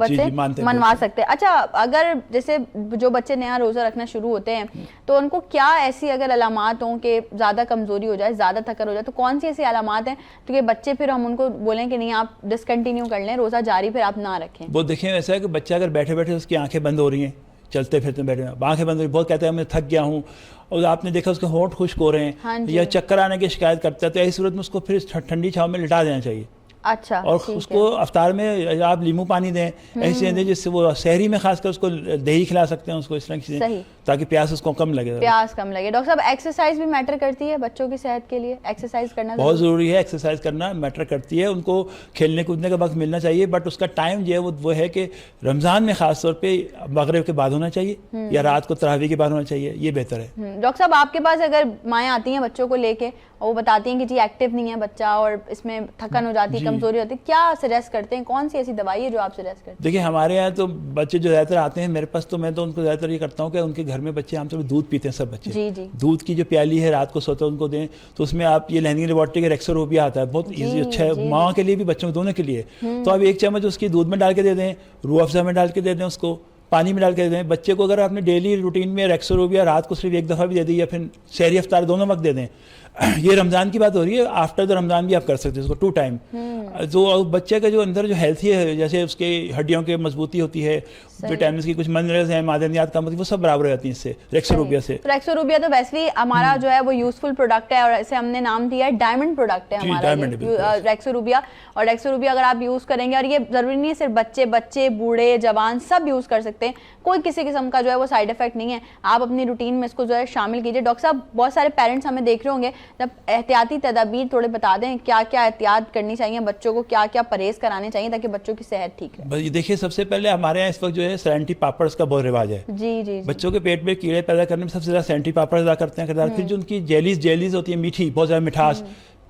سے منوا سکتے ہیں. اچھا, اگر جیسے جو بچے نیا روزہ رکھنا شروع ہوتے ہیں تو ان کو کیا ایسی اگر علامات ہوں کہ زیادہ کمزوری ہو جائے, زیادہ تھکن ہو جائے, تو کون سی ایسی علامات ہیں تو کہ بچے پھر ہم ان کو بولیں کہ نہیں آپ ڈسکنٹینیو کر لیں, روزہ جاری پھر آپ نہ رکھیں؟ وہ دیکھیں ایسا ہے کہ بچہ اگر بیٹھے بیٹھے اس کی آنکھیں بند ہو رہی ہیں, چلتے پھرتے بیٹھے آنکھیں بند ہو رہی, بہت کہتے ہیں میں تھک گیا ہوں, اور آپ نے دیکھا اس کے ہونٹ خشک ہو رہے ہیں, یا چکر آنے کی شکایت کرتا ہے, تو ایسی صورت میں اس کو پھر ٹھنڈی چھاؤں میں لٹا دینا چاہیے. اچھا, اور اس کو افطار میں آپ لیمو پانی دیں, ایسی چیزیں دیں جس سے وہ سحری میں خاص کر اس کو دہی کھلا سکتے ہیں, اس کو اس طرح کی چیزیں, تاکہ پیاس اس کو کم لگے. ڈاکٹر صاحب ایکسرسائز بھی میٹر کرتی ہے بچوں کی صحت کے لیے؟ ایکسرسائز کرنا بہت ضروری ہے, ایکسرسائز کرنا میٹر کرتی ہے. ان کو کھیلنے کودنے کا وقت ملنا چاہیے, بٹ اس کا ٹائم جو ہے وہ ہے کہ رمضان میں خاص طور پہ مغرب کے بعد ہونا چاہیے, یا رات کو تراویح کے بعد ہونا چاہیے, یہ بہتر ہے. ڈاکٹر صاحب آپ کے پاس اگر مائیں آتی ہیں بچوں کو لے کے, اور وہ بتاتی ہیں کہ جی ایکٹیو نہیں ہے بچہ اور اس میں تھکن ہو جاتی ہے, کمزوری ہوتی ہے, کیا سجیسٹ کرتے ہیں, کون سی ایسی دوائی ہے جو آپ سجیسٹ کرتے ہیں؟ دیکھیں ہمارے یہاں تو بچے جو زیادہ تر آتے ہیں میرے پاس, تو میں تو ان کو زیادہ تر یہ کرتا ہوں کہ ان کے گھر میں بچے عام طور پہ دودھ پیتے ہیں, سب بچے دودھ کی جو پیالی ہے رات کو سوتے ان کو دیں, تو اس میں آپ یہ لیننگ لیبارٹری کا ریکسوروبیا آتا ہے, بہت ایزی, اچھا ہے ماں کے لیے بھی بچوں دونوں کے لیے. تو آپ 1 چمچ اس کی دودھ میں ڈال کے دے دیں, روح افزا میں ڈال کے دے دیں, اس کو پانی میں ڈال کے دے دیں. بچے کو اگر آپ نے ڈیلی روٹین میں ریکسوروبیا رات کو صرف 1 دفعہ بھی دے دی, یا پھر سحری افطار دونوں وقت دے دیں. یہ رمضان کی بات ہو رہی ہے, آفٹر دا رمضان بھی آپ کر سکتے ہیں اس کو 2 ٹائم. جو بچے کا جو اندر جو ہیلتھی ہے, جیسے اس کے ہڈیوں کے مضبوطی ہوتی ہے, وٹامنس کی کچھ منرلز ہیں, معدنیات کم ہوتی ہیں, وہ سب برابر ہو جاتی ہیں اس سے ریکسوروبیا سے. ریکسوروبیا تو ویسے بھی ہمارا جو ہے وہ یوزفل پروڈکٹ ہے, اور اسے ہم نے نام دیا ہے ڈائمنڈ پروڈکٹ ہے ہمارا ریکسوروبیا. اور ریکسوروبیا اگر آپ یوز کریں گے, اور یہ ضروری نہیں ہے صرف بچے بوڑھے جوان سب یوز کر سکتے ہیں, کوئی کسی قسم کا جو ہے وہ سائیڈ افیکٹ نہیں ہے. آپ اپنی روٹین میں اس کو جو ہے شامل کیجیے. ڈاکٹر صاحب بہت سارے پیرنٹس ہمیں دیکھ رہے ہوں گے, جب احتیاطی تدابیر تھوڑے بتا دیں, کیا کیا احتیاط کرنی چاہیے بچوں کو, کیا کیا پرہیز کرانے چاہیے تاکہ بچوں کی صحت ٹھیک رہے؟ دیکھیے سب سے پہلے ہمارے یہاں اس وقت جو ہے سینٹی پاپڑس کا بہت رواج ہے. جی بچوں کے پیٹ میں کیڑے پیدا کرنے میں سب سے زیادہ سینٹی پاپڑ ادا کرتے ہیں کردار. پھر جو ان کی جیلیز ہوتی ہیں میٹھی, بہت زیادہ مٹھاس,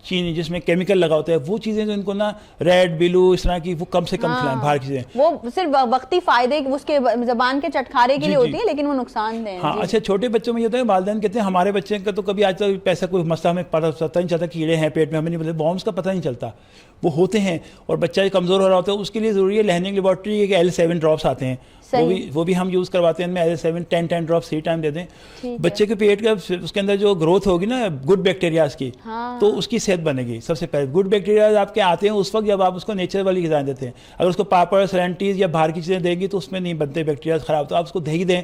چینی جس میں کیمیکل لگا ہوتا ہے, وہ چیزیں جو ان کو نا ریڈ بلو اس طرح کی وہ کم سے کم کھلائیں. باہر کی چیزیں وہ صرف وقتی فائدے اس کے زبان کے چٹکارے کے لیے ہوتی ہے, لیکن وہ نقصان دہ. ہاں اچھا, چھوٹے بچوں میں یہ ہوتا ہے والدین کہتے ہیں ہمارے بچے کا تو کبھی آج تک پیسہ کوئی مسئلہ ہمیں پتہ نہیں چلتا, کیڑے ہیں پیٹ میں ہمیں نہیں پتہ, وارمز کا پتہ نہیں چلتا, وہ ہوتے ہیں. اور بچہ کمزور ہو رہا ہوتا ہے, اس کے لیے ضروری ہے لیننگ لیبارٹری کے L7 ڈراپس آتے ہیں, وہ بھی ہم یوز کرواتے ہیں. ان میں L7 10 ڈراپس 3 ٹائم دے دیں. بچے کے پیٹ کا اس کے اندر جو گروتھ ہوگی نا گڈ بیکٹیریاز کی, تو اس کی صحت بنے گی. سب سے پہلے گڈ بیکٹیریاز آپ کے آتے ہیں اس وقت جب آپ اس کو نیچر والی غذائیں دیتے ہیں. اگر اس کو پاپڑ سلینٹیز یا باہر کی چیزیں دیں گی تو اس میں نہیں بنتے بیکٹیریاز خراب, تو آپ اس کو دہی دیں,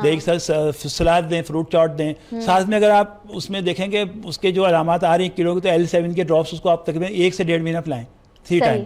دہی کے ساتھ سلاد دیں, فروٹ چاٹ دیں. ساتھ میں اگر آپ اس میں دیکھیں کہ اس کے جو علامات آ رہی ہیں کیڑوں کی, تو L7 کے ڈراپس اس کو آپ تقریباً 1 سے 1.5 مہینہ پلائیں. 3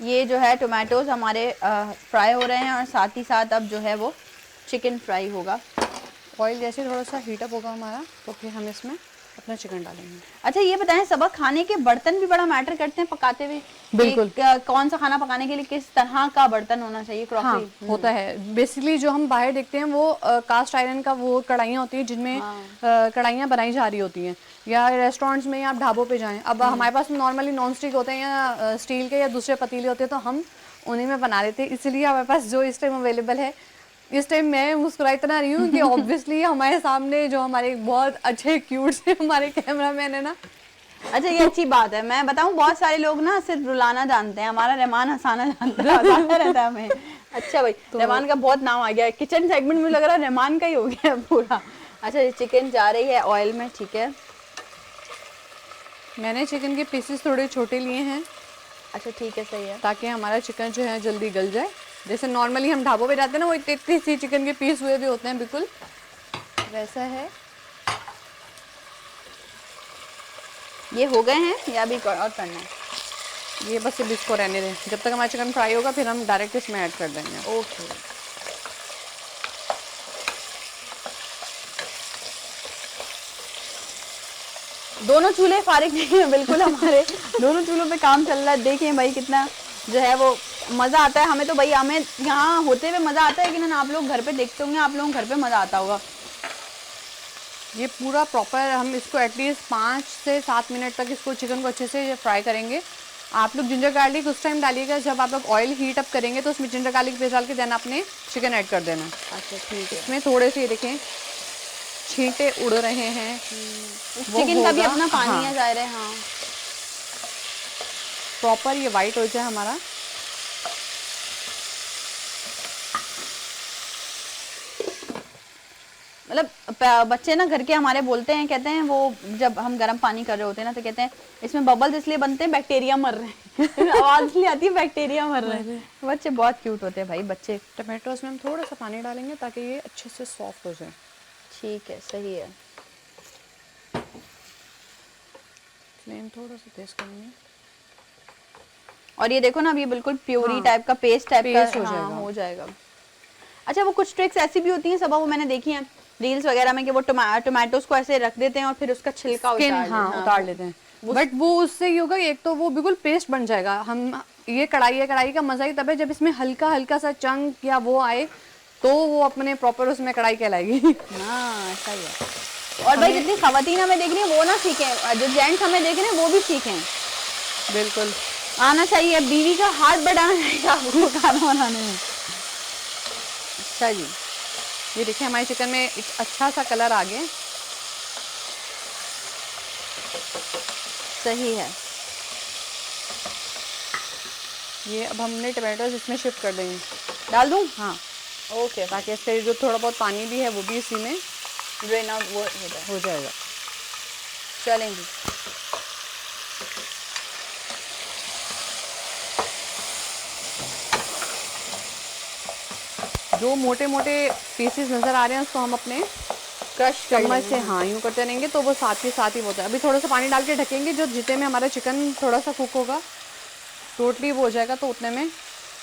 یہ جو ہے ٹومیٹوز ہمارے فرائی ہو رہے ہیں اور ساتھ ہی ساتھ اب جو ہے وہ چکن فرائی ہوگا. آئل جیسے تھوڑا سا ہیٹ اپ ہوگا ہمارا تو پھر ہم اس میں اپنا چکن ڈالیں گے. اچھا یہ بتائیں صبا کھانے کے برتن بھی بڑا میٹر کرتے ہیں پکاتے ہوئے؟ بالکل. کون سا کھانا پکانے کے لیے کس طرح کا برتن ہونا چاہیے؟ کراکری ہوتا ہے بیسکلی جو ہم باہر دیکھتے ہیں وہ کاسٹ آئرن کا وہ کڑھائیاں ہوتی ہیں جن میں کڑھائیاں بنائی جا رہی ہوتی ہیں, یا ریسٹورینٹس میں یا آپ ڈھابوں پہ جائیں. اب ہمارے پاس نارملی نان اسٹک ہوتے ہیں یا اسٹیل کے یا دوسرے پتیلے ہوتے ہیں تو ہم انہیں میں بنا لیتے ہیں. اسی لیے ہمارے پاس جو اس ٹائم اویلیبل ہے, اس ٹائم میں مسکرائی اتنا رہی ہوں کہ آبویسلی ہمارے سامنے جو ہمارے بہت اچھے کیوٹ سے ہمارے کیمرہ مین ہے نا. اچھا یہ اچھی بات ہے. میں بتاؤں بہت سارے لوگ نا صرف رلانا جانتے ہیں, ہمارا رحمان ہنسانا جانتا رہتا ہے ہمیں. اچھا بھائی رحمان کا بہت نام آ گیا ہے کچن سیگمنٹ میں, لگ رہا ہے رحمان کا ہی ہو گیا پورا. اچھا یہ چکن جا رہی ہے آئل میں, ٹھیک ہے. میں نے چکن کے پیسز تھوڑے چھوٹے لیے ہیں. اچھا ٹھیک ہے صحیح ہے, تاکہ ہمارا چکن جو ہے جلدی گل جائے. جیسے نارملی ہم ڈھابوں پہ جاتے ہیں نا وہ اتنی سی چکن کے پیس ہوئے بھی ہوتے ہیں, بالکل ویسا ہے. یہ ہو گئے ہیں یا ابھی اور کرنا ہے؟ یہ بس اب اس کو رہنے دیں, جب تک ہمارا چکن فرائی ہوگا پھر ہم ڈائریکٹ اس میں ایڈ کر دیں گے. اوکے. دونوں چولہے فارغ نہیں ہیں بالکل ہمارے, دونوں چولہوں پہ کام چل رہا ہے. دیکھیں بھائی کتنا جو ہے وہ مزہ آتا ہے ہمیں تو. بھائی ہمیں یہاں ہوتے ہوئے مزہ آتا ہے لیکن آپ لوگ گھر پہ دیکھتے ہوں گے, آپ لوگوں گھر پہ مزہ آتا ہوگا. یہ پورا پراپر ہم اس کو ایٹ لیسٹ 5 سے 7 منٹ تک اس کو چکن کو اچھے سے فرائی کریں گے. آپ لوگ جنجر گارلک اس ٹائم ڈالیے گا جب آپ لوگ آئل ہیٹ اپ کریں گے, تو اس میں جنجر گارلک پیسٹ ڈال کے دین آپ نے چکن ایڈ کر دینا. اچھا ٹھیک ہے. اس میں تھوڑے سے یہ دیکھیں چھینٹے اڑ رہے ہیں, چکن کا بھی اپنا پانی ہے ظاہر ہے. ہاں پراپر یہ وائٹ ہو جائے ہمارا. مطلب بچے نا گھر کے ہمارے بولتے ہیں, کہتے ہیں وہ جب ہم گرم پانی کر رہے ہوتے ہیں نا تو کہتے ہیں اس میں ببلز اس لیے بنتے ہیں بیکٹیریا مر رہے ہیں. آواز اس لیے آتی ہے بیکٹیریا مر رہے ہیں. بچے بہت کیوٹ ہوتے ہیں بھائی بچے. ٹمیٹوز میں ہم تھوڑا سا پانی ڈالیں گے تاکہ یہ اچھے سے سافٹ ہو جائے. ٹھیک ہے صحیح ہے. فلیم تھوڑا سا تیز کریں گے. اور یہ دیکھو نا اب یہ بالکل پیوری ٹائپ کا پیسٹ ٹائپ کا ہو جائے گا. اچھا وہ کچھ ٹرکس ایسی بھی ہوتی ہیں صبح, وہ میں نے دیکھی ہیں ریلز وغیرہ میں, کہ وہ ٹومیٹوز کو ایسے رکھ دیتے ہیں اور پھر اس کا چھلکا اتار لیتے ہیں. بٹ وہ اس سے یہ ہوگا ایک تو وہ بالکل پیسٹ بن جائے گا. ہم یہ کڑھائی کا مزہ ہی تب ہے جب اس میں ہلکا ہلکا سا چنک یا وہ آئے تو وہ اپنے پراپر اس میں کڑھائی کہلائے گی. ہاں ایسا ہی ہے. اور بھائی جتنی خواتین ہمیں دیکھ رہی ہیں وہ نہ سیکھیں, جو جینٹس ہمیں دیکھ رہے ہیں وہ بھی سیکھیں. بالکل آنا چاہیے, بیوی کا ہاتھ بڑھانا چاہیے آپ کو کھانا بنانے میں. اچھا جی یہ دیکھیں ہمارے چکن میں ایک اچھا سا کلر آ گیا. صحیح ہے. یہ اب ہم نے ٹمیٹوز اس میں شفٹ کر دیں گے. ڈال دوں؟ ہاں اوکے. تاکہ اس کا جو تھوڑا بہت پانی بھی ہے وہ بھی اسی میں ڈرین آؤٹ ہو جائے گا. چلیں جی. جو موٹے موٹے پیسز نظر آ رہے ہیں اس کو ہم اپنے کرش چمچ سے یوں کرتے رہیں گے تو وہ ساتھ ہی ہوتا ہے. ابھی تھوڑا سا پانی ڈال کے ڈھکیں گے, جو جتنے میں ہمارا چکن تھوڑا سا کوک ہوگا ٹوٹلی وہ ہو جائے گا تو اتنے میں.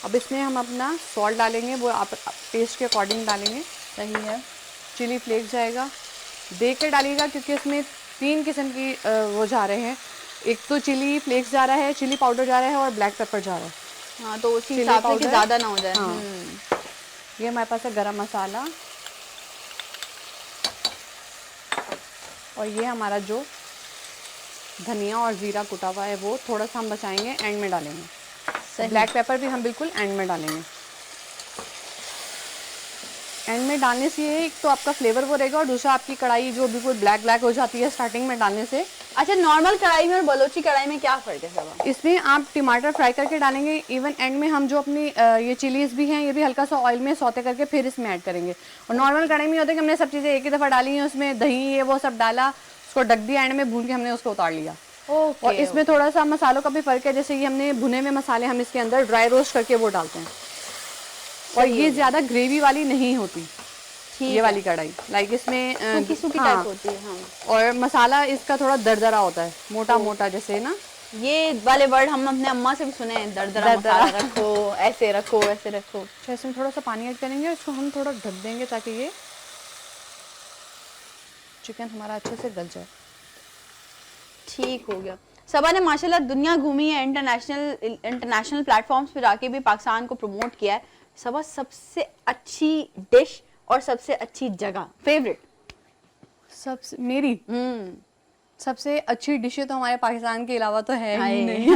اب اس میں ہم اپنا سالٹ ڈالیں گے, وہ آپ ٹیسٹ کے اکارڈنگ ڈالیں گے. صحیح ہے. چلی فلیکس جائے گا, دیکھ کے ڈالیے گا کیونکہ اس میں 3 قسم کی وہ جا رہے ہیں. ایک تو چلی فلیکس جا رہا ہے, چلی پاؤڈر جا رہا ہے اور بلیک پیپر جا رہا ہے. ہاں تو اسی حساب سے کہ زیادہ نہ ہو جائے. ہاں یہ ہمارے پاس ہے گرم مسالہ, اور یہ ہمارا جو دھنیا اور زیرہ کٹا ہوا ہے وہ تھوڑا سا ہم بچائیں گے, اینڈ میں ڈالیں گے. بلیک پیپر بھی ہم بالکل اینڈ میں ڈالیں گے. اینڈ میں ڈالنے سے یہ ایک تو آپ کا فلیور وہ رہے گا, اور دوسرا آپ کی کڑھائی جو بالکل بلیک ہو جاتی ہے اسٹارٹنگ میں ڈالنے سے. اچھا نارمل کڑھائی میں اور بلوچی کڑھائی میں کیا فرق ہے صاحب؟ اس میں آپ ٹماٹر فرائی کر کے ڈالیں گے, ایون اینڈ میں ہم جو اپنی یہ چلیز بھی ہیں یہ بھی ہلکا سا آئل میں سوتے کر کے پھر اس میں ایڈ کریں گے. اور نارمل کڑھائی میں ہوتا ہے کہ ہم نے سب چیزیں ایک ہی دفعہ ڈالی ہیں, اس میں دہی یہ وہ سب ڈالا, اس کو ڈک دیا, اینڈ میں بھون کے ہم نے اس کو اتار لیا. اور اس میں تھوڑا سا مسالوں کا بھی فرق ہے, جیسے یہ ہم نے بھنے ہوئے مسالے ہم اس کے اندر ڈرائی روسٹ کر کے وہ ڈالتے ہیں, اور یہ زیادہ گریوی والی نہیں ہوتی یہ والی کڑھائی. لائک اس میں سوکھی ٹائپ ہوتی ہے. ہاں اور مسالہ اس کا تھوڑا دردرا ہوتا ہے, موٹا جیسے نا یہ والے ورڈ ہم اپنے اماں سے بھی سنے ہیں, دردرا مسالہ رکھو, ایسے رکھو, ایسے رکھو. اچھا اس میں تھوڑا سا پانی ایڈ کریں گے, اس کو ہم تھوڑا ڈھک دیں گے تاکہ یہ چکن ہمارا اچھے سے گل جائے. ٹھیک ہو گیا. صبا نے ماشاءاللہ دنیا گھومی ہے, انٹرنیشنل پلیٹ فارمز پہ جا کے بھی پاکستان کو پروموٹ کیا ہے. صبا سب سے اچھی ڈش اور سب سے اچھی جگہ فیوریٹ؟ میری سب سے اچھی ڈشیں تو ہمارے پاکستان کے علاوہ تو ہے ہی نہیں.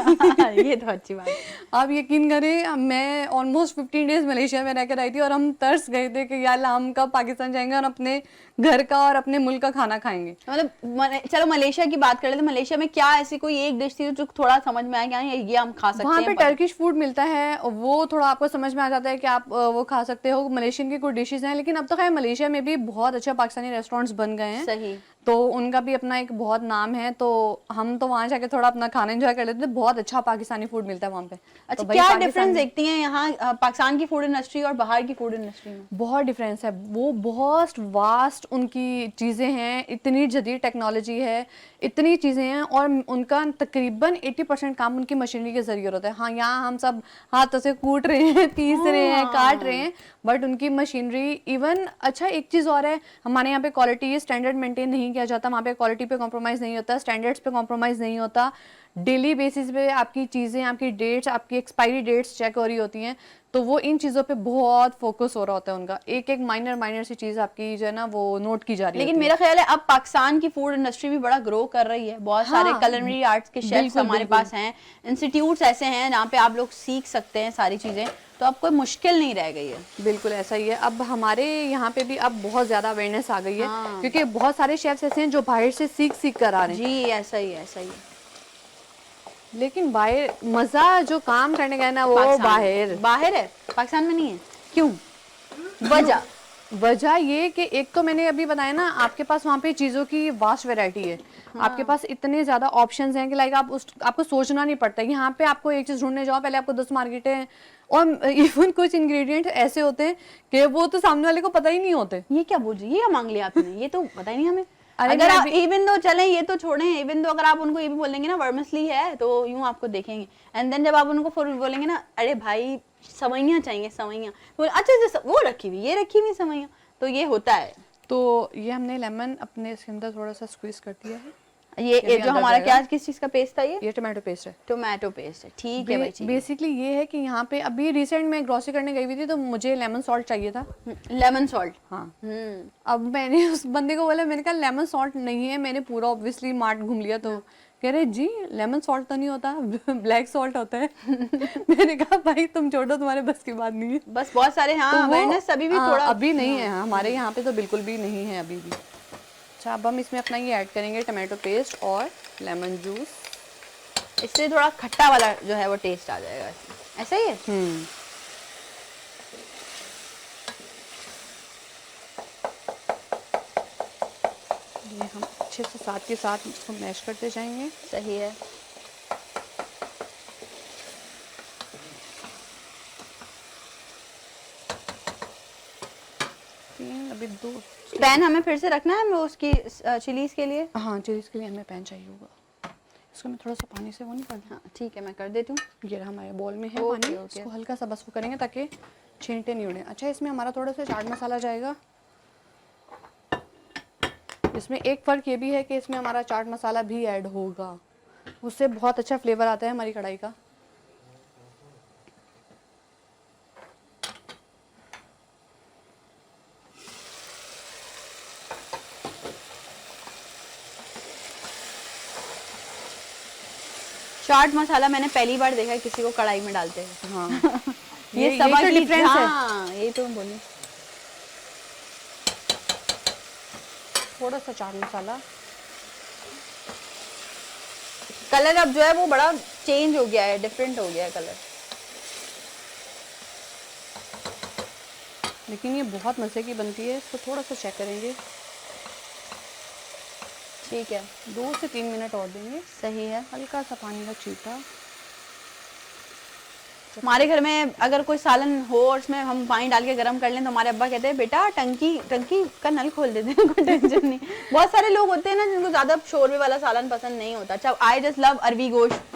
یہ تو اچھی بات ہے. آپ یقین کریں میں آلموسٹ 15 ڈیز ملیشیا میں رہ کر آئی تھی اور ہم ترس گئے تھے کہ یا اللہ ہم کب پاکستان جائیں گے اور اپنے گھر کا اور اپنے ملک کا کھانا کھائیں گے. مطلب چلو ملیشیا کی بات کر لیتے. ملیشیا میں کیا ایسی کوئی ایک ڈش تھی جو تھوڑا سمجھ میں آیا کہ یہ ہم کھا سکتے ہیں؟ وہاں پہ ٹرکش فوڈ ملتا ہے, وہ تھوڑا آپ کو سمجھ میں آ جاتا ہے کہ آپ وہ کھا سکتے ہو. ملیشین کی کوئی ڈشز ہیں, لیکن اب تو خیر ملیشیا میں بھی بہت اچھے پاکستانی ریسٹورینٹس بن گئے ہیں. صحیح. تو ان کا بھی اپنا ایک بہت نام ہے, تو ہم تو وہاں جا کے تھوڑا اپنا کھانا انجوائے کر لیتے ہیں. بہت اچھا پاکستانی فوڈ ملتا ہے وہاں پہ. اچھا کیا ڈفرینس دیکھتی ہیں یہاں پاکستان کی فوڈ انڈسٹری اور باہر کی فوڈ انڈسٹری میں؟ بہت ڈفرینس ہے, وہ بہت واسٹ ان کی چیزیں ہیں, اتنی جدید ٹیکنالوجی ہے, اتنی چیزیں ہیں, اور ان کا تقریباً 80% کام ان کی مشینری کے ذریعے ہوتا ہے. ہاں یہاں ہم سب ہاتھوں سے کوٹ رہے ہیں, پیس رہے ہیں, کاٹ رہے ہیں, بٹ ان کی مشینری ایون. اچھا ایک چیز اور ہے, ہمارے یہاں پہ کوالٹی اسٹینڈرڈ مینٹین نہیں کیا جاتا, وہاں پہ کوالٹی پہ کمپرومائز نہیں ہوتا, اسٹینڈرڈس پہ کمپرومائز نہیں ہوتا. ڈیلی بیسس پہ آپ کی چیزیں, آپ کی ڈیٹس, آپ کی ایکسپائری ڈیٹس چیک ہو رہی ہوتی ہیں. تو وہ ان چیزوں پہ بہت فوکس ہو رہا ہوتا ہے ان کا, ایک ایک مائنر سی چیز آپ کی جو ہے نا وہ نوٹ کی جا رہی ہے. لیکن میرا خیال ہے اب پاکستان کی فوڈ انڈسٹری بھی بڑا گرو کر رہی ہے. بہت سارے کلنری آرٹس کے شیفs ہمارے پاس ہیں, انسٹیٹیوٹس ایسے ہیں جہاں پہ آپ لوگ سیکھ سکتے ہیں ساری چیزیں, تو اب کوئی مشکل نہیں رہ گئی ہے. بالکل ایسا ہی ہے. اب ہمارے یہاں پہ بھی اب بہت زیادہ اویئرنیس آ گئی ہے, کیونکہ بہت سارے شیفs ایسے ہیں جو باہر سے سیکھ کر آ رہے ہیں. جی ایسا ہی ہے. لیکن باہر مزہ جو کام کرنے کا ہے نا وہ باہر ہے, پاکستان میں نہیں ہے. کیوں؟ وجہ یہ کہ ایک تو میں نے ابھی بتایا نا, آپ کے پاس وہاں پہ چیزوں کی واسٹ ویرائٹی ہے, آپ کے پاس اتنے زیادہ آپشنز ہیں کہ لائک آپ کو سوچنا نہیں پڑتا. یہاں پہ آپ کو ایک چیز ڈھونڈنے جاؤ, پہلے آپ کو 10 مارکیٹیں ہیں, اور ایون کچھ انگریڈینٹ ایسے ہوتے ہیں کہ وہ تو سامنے والے کو پتہ ہی نہیں ہوتے. یہ کیا بول رہی, یہ مانگ لیا آپ نے, یہ تو پتہ ہی نہیں ہمیں. اگر آپ ایون دو چلیں, یہ تو چھوڑیں, ایون دو اگر آپ ان کو یہ بھی بول دیں گے نا ورمسلی ہے, تو یوں آپ کو دیکھیں گے. اینڈ دین جب آپ ان کو بولیں گے نا ارے بھائی سوئیاں چاہیے, سوئیاں, اچھا وہ رکھی ہوئی, یہ رکھی ہوئی سوئیاں, تو یہ ہوتا ہے. تو یہ ہم نے لیمن اپنے اس کے اندر تھوڑا سا اسکویز کر دیا ہے. یہ جو ہمارا کیا کس چیز کا پیسٹ تھا, یہ ٹومیٹو پیسٹ ہے. ٹومیٹو پیسٹ ہے, ٹھیک ہے بھائی. بیسکلی یہ ہے کہ یہاں پہ ابھی ریسنٹ میں گروسری کرنے گئی ہوئی تھی, تو مجھے لیمن سالٹ چاہیے تھا. لیمن سالٹ, ہاں. اب میں نے اس بندے کو بولا, میں نے کہا لیمن سالٹ نہیں ہے. میں نے پورا اوبویسلی مارٹ گھوم لیا, تو کہہ رہے جی لیمن سالٹ تو نہیں ہوتا, بلیک سالٹ ہوتا ہے. میں نے کہا بھائی تم چھوڑو, تمہارے بس کی بات نہیں ہے. بس بہت سارے اویئرنیس ابھی بھی تھوڑا ابھی نہیں ہے ہمارے یہاں پہ, تو بالکل بھی نہیں ہے ابھی بھی. اچھا اب ہم اس میں اپنا یہ ایڈ کریں گے ٹمیٹو پیسٹ اور لیمن جوس. اس سے تھوڑا کھٹا والا جو ہے وہ ٹیسٹ آ جائے گا. ایسا ہی ہے. یہ ہم اچھے سے ساتھ کے ساتھ اس کو میش کرتے جائیں گے. صحیح ہے. ابھی 2 پین ہمیں پھر سے رکھنا ہے اس کی چلیز کے لیے. ہاں چلیز کے لیے ہمیں پین چاہیے ہوگا. اس کو میں تھوڑا سا پانی سے وہ نہیں کرنا. ہاں ٹھیک ہے, میں کر دیتی ہوں. یہ ہمارے بول میں ہے پانی, اس کو ہلکا سا بس وہ کریں گے تاکہ چھینٹے نہیں اڑیں. اچھا اس میں ہمارا تھوڑا سا چاٹ مسالہ جائے گا. اس میں ایک فرق یہ بھی ہے کہ اس میں ہمارا چاٹ مسالہ بھی ایڈ ہوگا, اس سے بہت اچھا فلیور آتا ہے ہماری کڑھائی کا. چاٹ مسالہ میں نے پہلی بار دیکھا ہے کسی کو کڑھائی میں ڈالتے ہیں. ہاں یہ سب ڈفرینس ہے. ہاں یہی تو بولی. تھوڑا سا چاٹ مسالہ. کلر اب جو ہے وہ بڑا چینج ہو گیا ہے, ڈفرینٹ ہو گیا ہے کلر. لیکن یہ بہت مزے کی بنتی ہے. اس کو تھوڑا سا چیک کریں گے. ٹھیک ہے, 2 سے 3 منٹ اور دیں گے. صحیح ہے. ہلکا سا پانی کا چھینٹا. ہمارے گھر میں اگر کوئی سالن ہو اور اس میں ہم پانی ڈال کے گرم کر لیں تو ہمارے ابا کہتے ہیں بیٹا ٹنکی کا نل کھول دیتے ہیں, کوئی ٹینشن نہیں. بہت سارے لوگ ہوتے ہیں نا جن کو زیادہ شوربے والا سالن پسند نہیں ہوتا. اچھا آئی جسٹ لو اروی گوشت,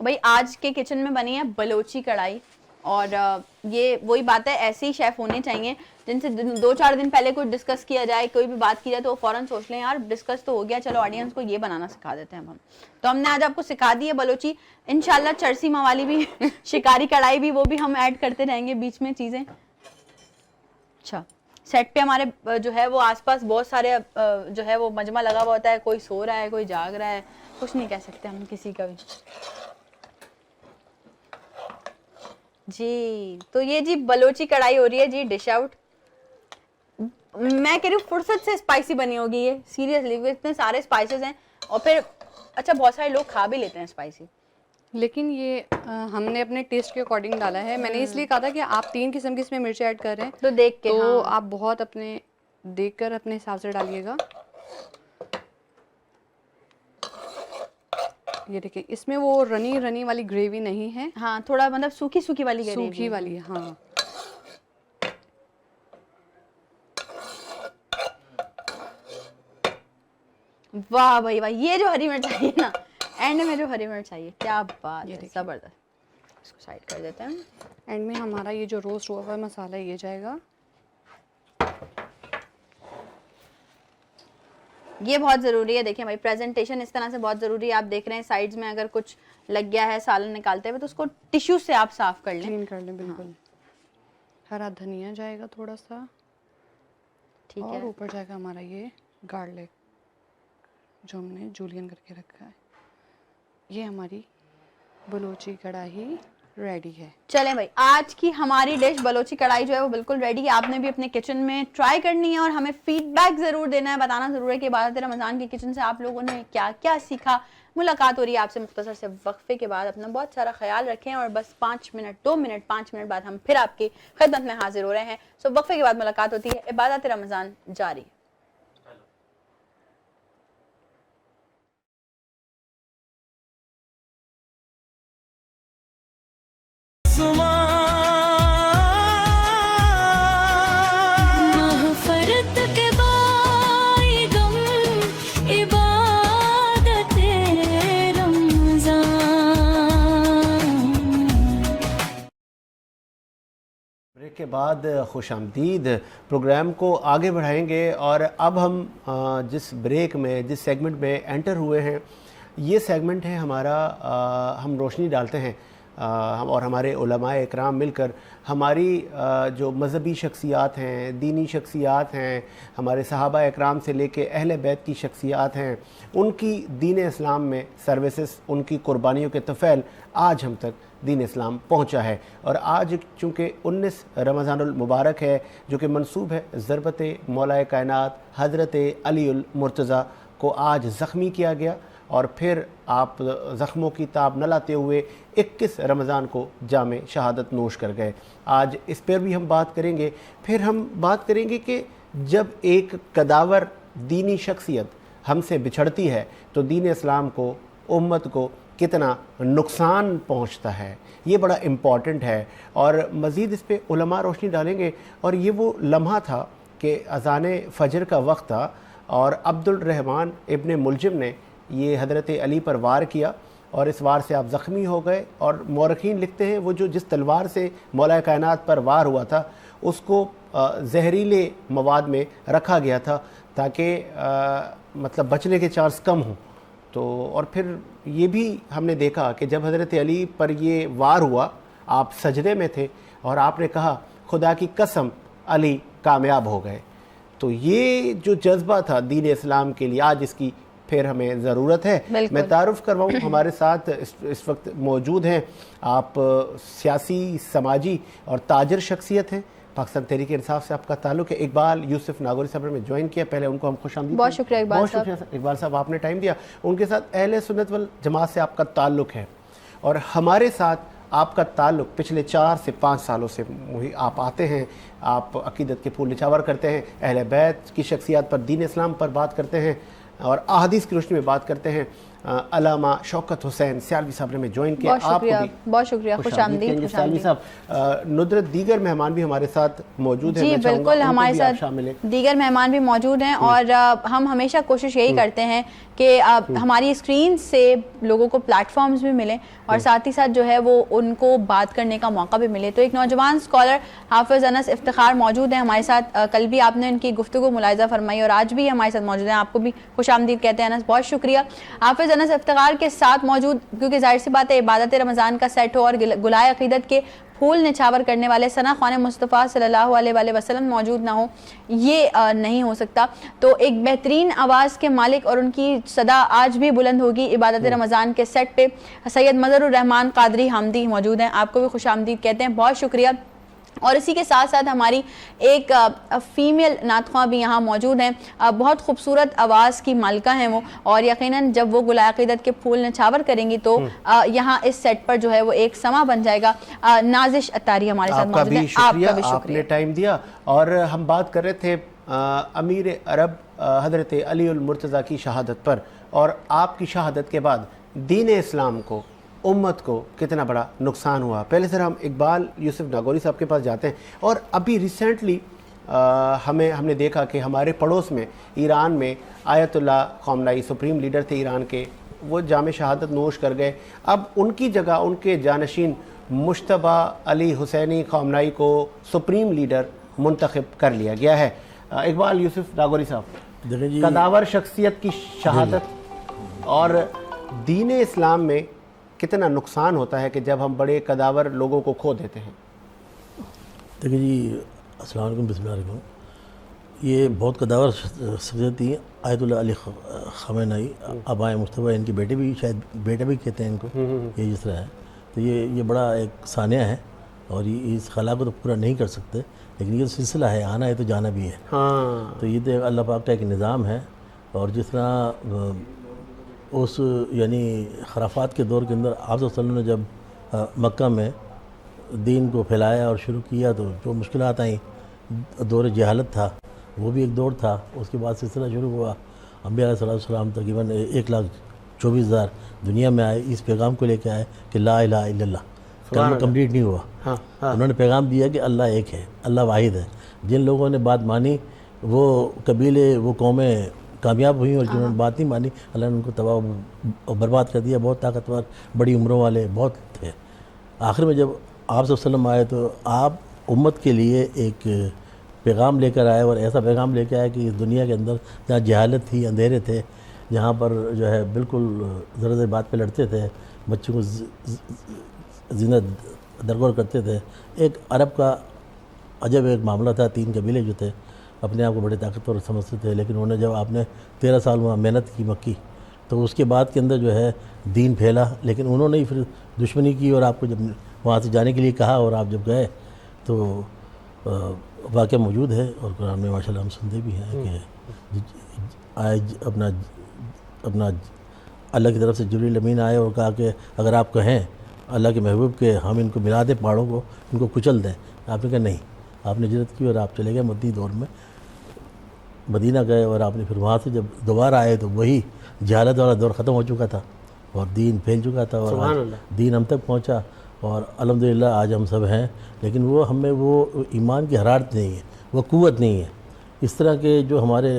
بھائی آج کے کچن میں بنی ہے بلوچی کڑھائی، اور یہ وہی بات ہے، ایسے ہی شیف ہونے چاہیے جن سے 2-4 دن پہلے کوئی ڈسکس کیا جائے، کوئی بھی بات کی جائے تو وہ فوراً سوچ لیں یار ڈسکس تو ہو گیا، چلو آڈینس کو یہ بنانا سکھا دیتے ہیں ہم. تو ہم نے آج آپ کو سکھا دی ہے بلوچی. انشاءاللہ چرسی موالی بھی شکاری کڑھائی بھی وہ بھی ہم ایڈ کرتے رہیں گے بیچ میں چیزیں. اچھا سیٹ پہ ہمارے جو ہے وہ آس پاس بہت سارے جو ہے وہ مجمع لگا ہوا ہوتا ہے، کوئی سو رہا ہے کوئی جاگ رہا ہے، کچھ نہیں کہہ سکتے ہم کسی کا بھی. جی تو یہ جی بلوچی کڑھائی ہو رہی ہے جی ڈش آؤٹ. میں کہہ رہی ہوں فرصت سے اسپائسی بنی ہوگی یہ، سیریسلی اتنے سارے اسپائسز ہیں، اور پھر اچھا بہت سارے لوگ کھا بھی لیتے ہیں اسپائسی، لیکن یہ ہم نے اپنے ٹیسٹ کے اکارڈنگ ڈالا ہے. میں نے اس لیے کہا تھا کہ آپ 3 قسم کی اس میں مرچیں ایڈ کر رہے ہیں تو دیکھ کے تو آپ بہت اپنے دیکھ کر اپنے حساب سے ڈالیے گا. یہ دیکھیں اس میں وہ رنی والی گریوی نہیں ہے، ہاں تھوڑا مطلب سوکھی والی گریوی، سوکھی والی. ہاں واہ بھائی واہ، یہ جو ہری مرچ چاہیے نا اینڈ میں، جو ہری مرچ چاہیے، کیا بات ہے، زبردست. اس کو سائڈ کر دیتے ہیں. اینڈ میں ہمارا یہ جو روسٹ ہوا ہوا مسالہ یہ جائے گا. یہ بہت ضروری ہے، دیکھیں بھائی پریزنٹیشن اس طرح سے بہت ضروری ہے. آپ دیکھ رہے ہیں سائڈز میں اگر کچھ لگ گیا ہے سالن نکالتے ہوئے تو اس کو ٹیشو سے آپ صاف کر لیں، کلین کر لیں. بالکل. ہرا دھنیا جائے گا تھوڑا سا، ٹھیک ہے. اور اوپر جائے گا ہمارا یہ گارلک جو ہم نے جولین کر کے رکھا ہے. یہ ہماری بلوچی کڑھائی ریڈی ہے. چلیں بھائی آج کی ہماری ڈش بلوچی کڑھائی جو ہے وہ بالکل ریڈی ہے. آپ نے بھی اپنے کچن میں ٹرائی کرنی ہے اور ہمیں فیڈ بیک ضرور دینا ہے، بتانا ضرور ہے کہ عبادت رمضان کے کچن سے آپ لوگوں نے کیا کیا سیکھا. ملاقات ہو رہی ہے آپ سے مختصر سے وقفے کے بعد. اپنا بہت سارا خیال رکھیں، اور بس 5 منٹ بعد ہم پھر آپ کی خدمت میں حاضر ہو رہے ہیں. سو وقفے کے بعد ملاقات ہوتی ہے. عبادت رمضان جاری. مغفرت کے بائی غم عبادت رمضان. بریک کے بعد خوش آمدید. پروگرام کو آگے بڑھائیں گے، اور اب ہم جس بریک میں جس سیگمنٹ میں انٹر ہوئے ہیں یہ سیگمنٹ ہے ہمارا، ہم روشنی ڈالتے ہیں ہم اور ہمارے علماء اکرام مل کر ہماری جو مذہبی شخصیات ہیں، دینی شخصیات ہیں، ہمارے صحابہ اکرام سے لے کے اہل بیت کی شخصیات ہیں، ان کی دین اسلام میں سروسز، ان کی قربانیوں کے طفیل آج ہم تک دین اسلام پہنچا ہے. اور آج چونکہ 19 رمضان المبارک ہے جو کہ منسوب ہے ضربت مولا کائنات حضرت علی المرتضیٰ کو آج زخمی کیا گیا، اور پھر آپ زخموں کی تاب نہ لاتے ہوئے 21 رمضان کو جام شہادت نوش کر گئے. آج اس پر بھی ہم بات کریں گے. پھر ہم بات کریں گے کہ جب ایک قداور دینی شخصیت ہم سے بچھڑتی ہے تو دین اسلام کو، امت کو کتنا نقصان پہنچتا ہے. یہ بڑا امپورٹنٹ ہے، اور مزید اس پہ علماء روشنی ڈالیں گے. اور یہ وہ لمحہ تھا کہ اذان فجر کا وقت تھا، اور عبد الرحمن ابن ملجم نے یہ حضرت علی پر وار کیا، اور اس وار سے آپ زخمی ہو گئے. اور مورخین لکھتے ہیں وہ جو جس تلوار سے مولا کائنات پر وار ہوا تھا اس کو زہریلے مواد میں رکھا گیا تھا تاکہ مطلب بچنے کے چانس کم ہوں. تو اور پھر یہ بھی ہم نے دیکھا کہ جب حضرت علی پر یہ وار ہوا آپ سجدے میں تھے اور آپ نے کہا خدا کی قسم علی کامیاب ہو گئے. تو یہ جو جذبہ تھا دین اسلام کے لیے آج اس کی پھر ہمیں ضرورت ہے. میں تعارف کرواؤں ہمارے ساتھ اس وقت موجود ہیں، آپ سیاسی، سماجی اور تاجر شخصیت ہیں. پاکستان تحریک انصاف سے آپ کا تعلق ہے. اقبال یوسف ناگوری صاحب نے جوائن کیا، پہلے ان کو ہم خوش آمدید. بہت شکریہ اقبال صاحب. بہت شکریہ اقبال صاحب، آپ نے ٹائم دیا. ان کے ساتھ اہل سنت والجماعت سے آپ کا تعلق ہے، اور ہمارے ساتھ آپ کا تعلق پچھلے 4 سے 5 سالوں سے آپ آتے ہیں. آپ عقیدت کے پھول نچھاور کرتے ہیں، اہل بیت کی شخصیات پر، دین اسلام پر بات کرتے ہیں، اور احادیث کی روشنی میں بات کرتے ہیں. علامہ شوکت حسین سیالوی صاحب نے ہمیں جوائن کیا. بہت شکریہ, بہت شکریہ, خوش آمدید. سیالوی صاحب, ندرت دیگر مہمان بھی ہمارے ساتھ موجود ہیں. جی بالکل, ہمارے ساتھ دیگر مہمان بھی موجود ہیں, اور ہم ہمیشہ کوشش یہی کرتے ہیں کہ ہماری اسکرین سے لوگوں کو پلیٹ فارمز بھی ملیں, اور ساتھ ہی ساتھ جو ہے وہ ان کو بات کرنے کا موقع بھی ملے. تو ایک نوجوان اسکالر حافظ انس افتخار موجود ہیں ہمارے ساتھ. کل بھی آپ نے ان کی گفتگو ملاحظہ فرمائی, اور آج بھی ہمارے ساتھ موجود ہیں. آپ کو بھی خوش آمدید کہتے ہیں انس, بہت شکریہ. حافظ انس افتخار کے ساتھ موجود, کیونکہ ظاہر سی بات ہے عبادت رمضان کا سیٹ ہو اور گلائے عقیدت کے پھول نچھاور کرنے والے ثنا خوان مصطفیٰ صلی اللہ علیہ وآلہ وسلم موجود نہ ہو, یہ نہیں ہو سکتا. تو ایک بہترین آواز کے مالک, اور ان کی صدا آج بھی بلند ہوگی عبادت رمضان کے سیٹ پہ, سید مظہر الرحمان قادری حامدی موجود ہیں. آپ کو بھی خوش آمدید کہتے ہیں, بہت شکریہ. اور اسی کے ساتھ ساتھ ہماری ایک فیمیل نعت خواں بھی یہاں موجود ہیں, بہت خوبصورت آواز کی مالکہ ہیں وہ, اور یقیناً جب وہ گلائے عقیدت کے پھول نچھاور کریں گی تو یہاں اس سیٹ پر جو ہے وہ ایک سما بن جائے گا. نازش اتاری ہمارے ساتھ موجود ہیں. آپ کا بھی شکریہ, آپ نے ٹائم دیا. اور ہم بات کر رہے تھے امیر عرب حضرت علی المرتضیٰ کی شہادت پر, اور آپ کی شہادت کے بعد دین اسلام کو, امت کو کتنا بڑا نقصان ہوا. پہلے سر ہم اقبال یوسف ناگوری صاحب کے پاس جاتے ہیں. اور ابھی ریسنٹلی ہم نے دیکھا کہ ہمارے پڑوس میں ایران میں آیت اللہ خامنائی سپریم لیڈر تھے ایران کے, وہ جام شہادت نوش کر گئے. اب ان کی جگہ ان کے جانشین مجتبی علی حسینی خامنائی کو سپریم لیڈر منتخب کر لیا گیا ہے. اقبال یوسف ناگوری صاحب, قداور شخصیت کی شہادت اور دین اسلام میں کتنا نقصان ہوتا ہے کہ جب ہم بڑے قداور لوگوں کو کھو دیتے ہیں. دیکھیں جی, السلام علیکم, بسم اللہ الرحمن الرحیم. یہ بہت قداور شخصیت تھی آیت اللہ علی خامنائی, آبائے مصطفیٰ, ان کے بیٹے بھی, شاید بیٹا بھی کہتے ہیں ان کو, یہ جس طرح ہے. تو یہ بڑا ایک سانحہ ہے, اور یہ اس خلا کو تو پورا نہیں کر سکتے, لیکن یہ سلسلہ ہے, آنا ہے تو جانا بھی ہے. تو یہ تو اللہ پاک کا ایک نظام ہے. اور جس طرح اس یعنی خرافات کے دور کے اندر آپ صلی اللہ علیہ وسلم نے جب مکہ میں دین کو پھیلایا اور شروع کیا, تو جو مشکلات آئیں, دور جہالت تھا, وہ بھی ایک دور تھا. اس کے بعد سلسلہ شروع ہوا, انبیاء علیہ السلام تقریباً 1,24,000 دنیا میں آئے, اس پیغام کو لے کے آئے کہ لا الہ الا اللہ. کلمہ کمپلیٹ نہیں ہوا. انہوں نے پیغام دیا کہ اللہ ایک ہے, اللہ واحد ہے. جن لوگوں نے بات مانی وہ قبیلے, وہ قومیں کامیاب ہوئیں, اور جنہوں نے بات نہیں مانی اللہ نے ان کو تباہ و برباد کر دیا. بہت طاقتور, بڑی عمروں والے بہت تھے. آخر میں جب آپ صلی اللہ علیہ وسلم آئے تو آپ امت کے لیے ایک پیغام لے کر آئے, اور ایسا پیغام لے کے آئے کہ اس دنیا کے اندر جہاں جہالت تھی, اندھیرے تھے, جہاں پر جو ہے بالکل ذرا ذرا بات پہ لڑتے تھے, بچوں کو زینت درگور کرتے تھے. ایک عرب کا عجب ایک معاملہ تھا. 3 قبیلے جو تھے اپنے آپ کو بڑے طاقتور سمجھتے تھے, لیکن انہوں نے جب آپ نے 13 سال وہاں محنت کی مکی, تو اس کے بعد کے اندر جو ہے دین پھیلا. لیکن انہوں نے ہی پھر دشمنی کی, اور آپ کو جب وہاں سے جانے کے لیے کہا, اور آپ جب گئے تو واقعہ موجود ہے, اور قرآن میں ماشاءاللہ ہم سنتے بھی ہیں کہ آج اپنا اللہ کی طرف سے جبریل امین آئے اور کہا کہ اگر آپ کہیں اللہ کے محبوب کہ ہم ان کو ملا دیں پہاڑوں کو, ان کو کچل دیں. آپ نے کہا نہیں. آپ نے ہجرت کی اور آپ چلے گئے مدنی دور میں, مدینہ گئے, اور آپ نے پھر وہاں سے جب دوبارہ آئے تو وہی جہالت والا دور ختم ہو چکا تھا, اور دین پھیل چکا تھا, اور دین ہم تک پہنچا, اور الحمدللہ آج ہم سب ہیں. لیکن وہ ہمیں وہ ایمان کی حرارت نہیں ہے, وہ قوت نہیں ہے. اس طرح کے جو ہمارے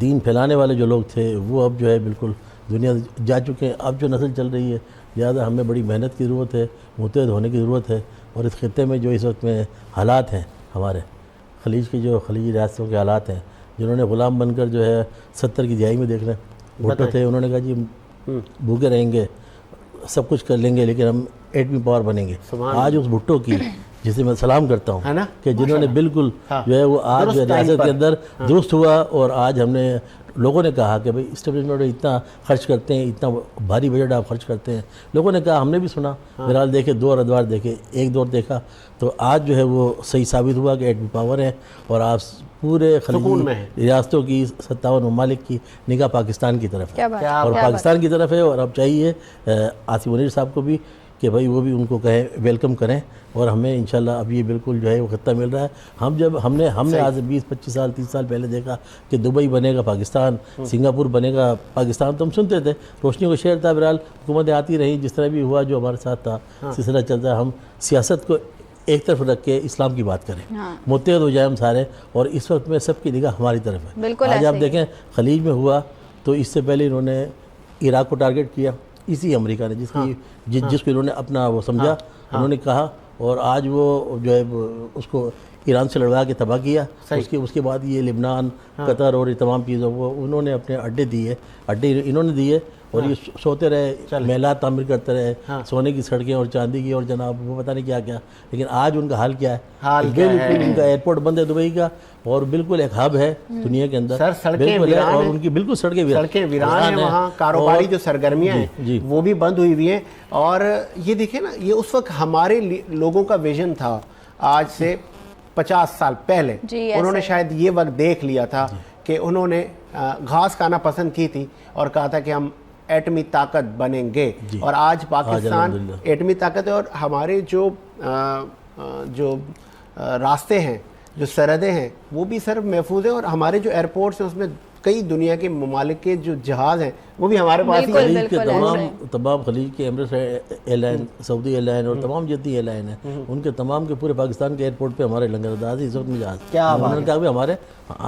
دین پھیلانے والے جو لوگ تھے وہ اب جو ہے بالکل دنیا جا چکے ہیں. اب جو نسل چل رہی ہے, لہٰذا ہمیں بڑی محنت کی ضرورت ہے, متحد ہونے کی ضرورت ہے. اور اس خطے میں جو اس وقت میں حالات ہیں, ہمارے خلیج کے جو خلیجی ریاستوں کے حالات ہیں, جنہوں نے غلام بن کر جو ہے 70 کی دہائی میں دیکھ لیں بھٹو تھے, انہوں نے کہا جی بھوکے رہیں گے, سب کچھ کر لیں گے, لیکن ہم ایٹمی پاور بنیں گے. آج اس بھٹو کی, جسے میں سلام کرتا ہوں کہ جنہوں نے بالکل جو ہے وہ آج ریاست کے اندر درست ہوا. اور آج ہم نے لوگوں نے کہا کہ بھئی اسٹیبلشمنٹ اتنا خرچ کرتے ہیں, اتنا بھاری بجٹ آپ خرچ کرتے ہیں. لوگوں نے کہا, ہم نے بھی سنا, بہرحال دیکھے 2 ادوار دیکھے, ایک دور دیکھا, تو آج جو ہے وہ صحیح ثابت ہوا کہ ایٹمی پاور ہے. اور آپ پورے خلیجی ریاستوں کی 57 ممالک کی نگاہ پاکستان کی طرف ہے, اور پاکستان کی طرف ہے. اور اب چاہیے آصف منیر صاحب کو بھی کہ بھائی وہ بھی ان کو کہیں ویلکم کریں، اور ہمیں انشاءاللہ اب یہ بالکل جو ہے وہ خطہ مل رہا ہے. ہم نے آج 20-25 سال 30 سال پہلے دیکھا کہ دبئی بنے گا پاکستان، سنگاپور بنے گا پاکستان، تو ہم سنتے تھے روشنی کا شہر تھا. بہرحال حکومتیں آتی رہیں، جس طرح بھی ہوا جو ہمارے ساتھ تھا سلسلہ چلتا ہے. ہم سیاست کو ایک طرف رکھ کے اسلام کی بات کریں، متحد ہو جائیں ہم سارے، اور اس وقت میں سب کی نگاہ ہماری طرف ہے. آج آپ دیکھیں خلیج میں ہوا تو اس سے پہلے انہوں نے عراق کو ٹارگٹ کیا، اسی امریکہ نے جس کو انہوں نے اپنا وہ سمجھا، انہوں نے کہا، اور آج وہ جو ہے اس کو ایران سے لڑوا کے تباہ کیا. اس کے بعد یہ لبنان، قطر اور یہ تمام چیزوں وہ انہوں نے اپنے اڈے انہوں نے دیے، اور یہ سوتے رہے، محلات تعمیر کرتے رہے، سونے کی سڑکیں اور چاندی کی اور جناب وہ پتہ نہیں کیا کیا. لیکن آج ان کا حال کیا ہے؟ بالکل ان کا ایئرپورٹ بند ہے دبئی کا، اور بالکل ایک ہب ہے دنیا کے اندر، اور ان کی بالکل سڑکیں ویران ہیں. وہاں کاروباری جو سرگرمیاں ہیں وہ بھی بند ہوئی ہوئی ہیں. اور یہ دیکھیں نا، یہ اس وقت ہمارے لوگوں کا ویژن تھا آج سے 50 سال پہلے. انہوں نے شاید یہ وقت دیکھ لیا تھا کہ انہوں نے گھاس کھانا پسند کی تھی اور کہا تھا کہ ہم ایٹمی طاقت بنیں گے. اور آج پاکستان ایٹمی طاقت ہے، اور ہمارے جو راستے ہیں، جو سرحدیں ہیں، وہ بھی سر محفوظ ہیں. اور ہمارے جو ایئرپورٹس ہیں اس میں کئی دنیا کے ممالک کے جو جہاز ہیں وہ بھی ہمارے پاس ہی ہیں. خلیج کے تمام خلیج کے ایمریٹس ایئر لائن، سعودی ایئر لائن اور تمام جتنی ایئر لائن ہیں، ان کے تمام کے پورے پاکستان کے ایئرپورٹ پہ ہمارے لنگر انداز اس وقت میں جہاز. انہوں نے کہا کہ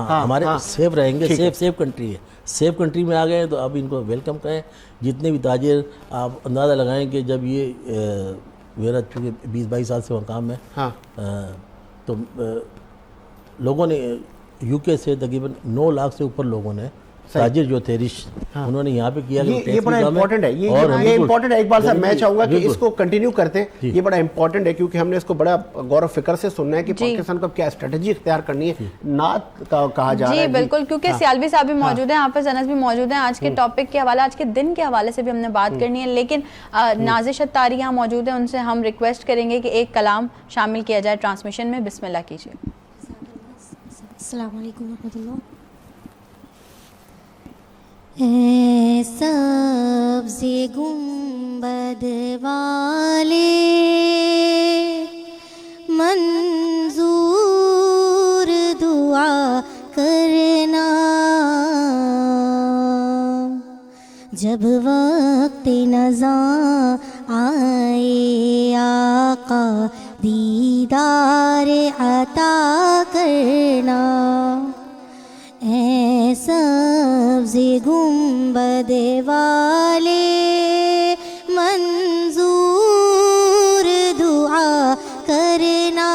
ہمارے سیف رہیں گے، سیف کنٹری ہے. سیف کنٹری میں آ گئے تو آپ ان کو ویلکم کریں. جتنے بھی تاجر، آپ اندازہ لگائیں کہ جب یہ میرا چونکہ 20-22 سال سے مقام ہے، تو لوگوں نے یو کے سے تقریباً 9 لاکھ سے اوپر لوگوں نے تاجر جو تھے انہوں نے یہاں پہ کیا. یہ بڑا امپورٹنٹ ہے، یہ امپورٹنٹ ہے. اقبال صاحب میں چاہوں گا کہ اس کو کنٹینیو کرتے ہیں. یہ بڑا امپورٹنٹ ہے کیونکہ ہم نے اس کو بڑا غور و فکر سے سننا ہے کہ پاکستان کو کیا اسٹریٹجی اختیار کرنی ہے. نعت کہا جا رہا ہے. جی بالکل، کیونکہ سیالوی صاحب بھی موجود ہیں، حافظ انس بھی موجود ہیں. آج کے ٹاپک کے حوالے، آج کے دن کے حوالے سے بھی ہم نے بات کرنی ہے. لیکن نازش اتاری یہاں موجود ہیں، ان سے ہم ریکویسٹ کریں گے کہ ایک کلام شامل کیا جائے ٹرانسمیشن میں. بسم اللہ کیجیے. السلام علیکم ورحمۃ اللہ. اے سبز گنبد والے منظور دعا کرنا، جب وقت نزاع آئے آقا دیدار عطا کرنا. اے سبز گنبد والے منظور دعا کرنا،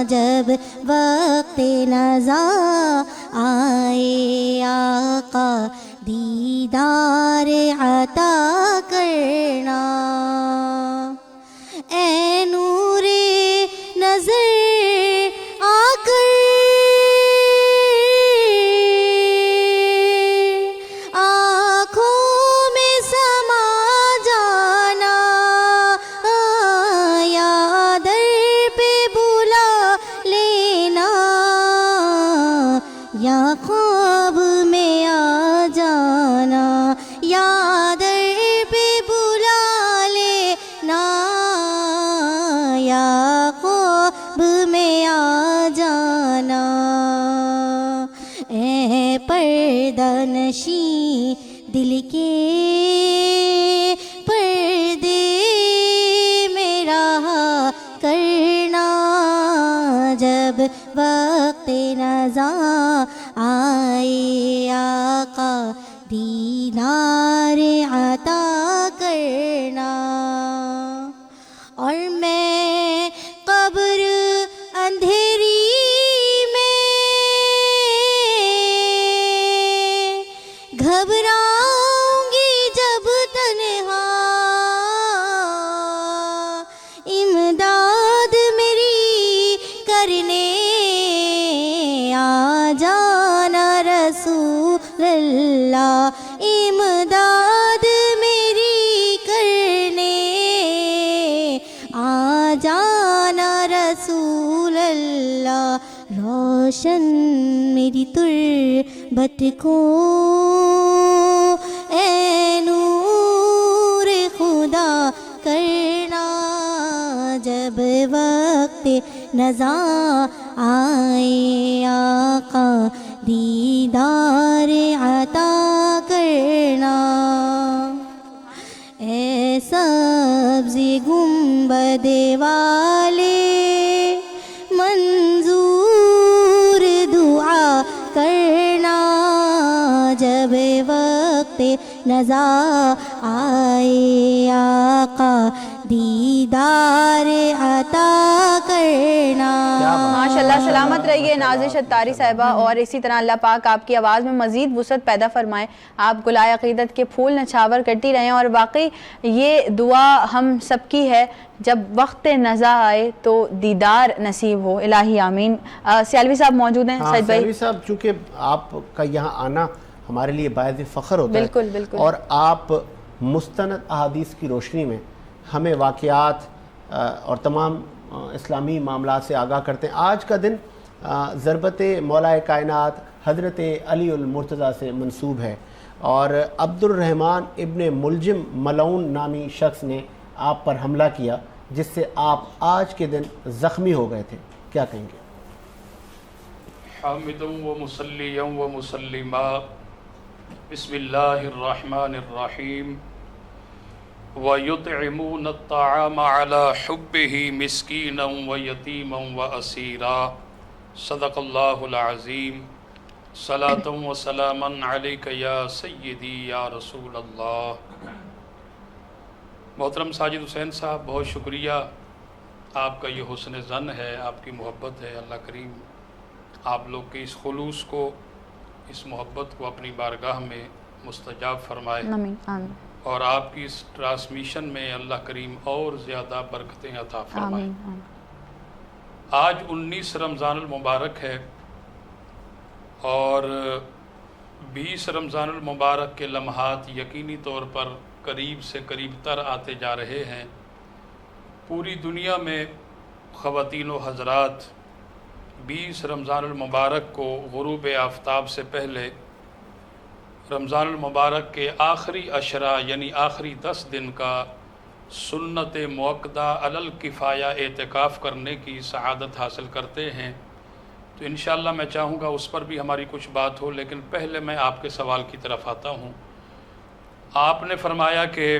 جب وقت نزاع آئے آقا دیدار عطا کرنا. اے نور نظر آ کر آنکھوں میں سما جانا، یا در پہ بلا لینا، یا خواب میں آ جانا، یا در پہ بلا لینا، یا خواب میں آ جانا. اے پردہ نشیں دل کے پردے میں رہا کرنا، جب وقت نزاع آئے آقا دیدار عطا کرنا. اور میں قبر اندھیری میں گھبراؤں گی جب تنہا، امداد میری کرنے آ جانا رسول اللہ، امداد میری کرنے آ جانا رسول اللہ. روشن میری تربت کو اے نور خدا کر نظر آئے آقا دیدار عطا کرنا. اے سبز گنبد والے منظور دعا کرنا, جب وقت نظر آئے آقا دیدار عطا کرنا. ماشاءاللہ, سلامت رہیے نازش اتاری صاحبہ, اور اسی طرح اللہ پاک آپ کی آواز میں مزید وسعت پیدا فرمائے, آپ گلائے عقیدت کے پھول نچھاور کرتی رہیں, اور واقعی یہ دعا ہم سب کی ہے, جب وقت نزا آئے تو دیدار نصیب ہو, الہی آمین. سیالوی صاحب موجود ہیں. سعید بھائی, سیالوی صاحب, چونکہ آپ کا یہاں آنا ہمارے لیے باعث فخر ہوتا ہے, بالکل بالکل, اور آپ مستند احادیث کی روشنی میں ہمیں واقعات اور تمام اسلامی معاملات سے آگاہ کرتے ہیں. آج کا دن ضربت مولا کائنات حضرت علی المرتضیٰ سے منسوب ہے, اور عبد الرحمن ابن ملجم ملعون نامی شخص نے آپ پر حملہ کیا, جس سے آپ آج کے دن زخمی ہو گئے تھے. کیا کہیں گے؟ حامدا و مصلیا و مسلما, بسم اللہ الرحمن الرحیم. وَيُطْعِمُونَ الطَّعَامَ عَلَى حُبِّهِ مِسْكِينًا وَيَتِيمًا وَأَسِيرًا. صدق اللہ العظیم. صلاۃ و سلامًا علیک یا سیدی یا رسول اللہ. محترم ساجد حسین صاحب, بہت شکریہ, آپ کا یہ حسن ظن ہے, آپ کی محبت ہے. اللہ کریم آپ لوگ کے اس خلوص کو, اس محبت کو اپنی بارگاہ میں مستجاب فرمائے, اور آپ کی اس ٹرانسمیشن میں اللہ کریم اور زیادہ برکتیں عطا فرمائے. آج 19 رمضان المبارک ہے, اور 20 رمضان المبارک کے لمحات یقینی طور پر قریب سے قریب تر آتے جا رہے ہیں. پوری دنیا میں خواتین و حضرات 20 رمضان المبارک کو غروب آفتاب سے پہلے رمضان المبارک کے آخری عشرہ یعنی آخری 10 دن کا سنت موقدہ علی الکفایہ اعتکاف کرنے کی سعادت حاصل کرتے ہیں. تو انشاءاللہ میں چاہوں گا اس پر بھی ہماری کچھ بات ہو, لیکن پہلے میں آپ کے سوال کی طرف آتا ہوں. آپ نے فرمایا کہ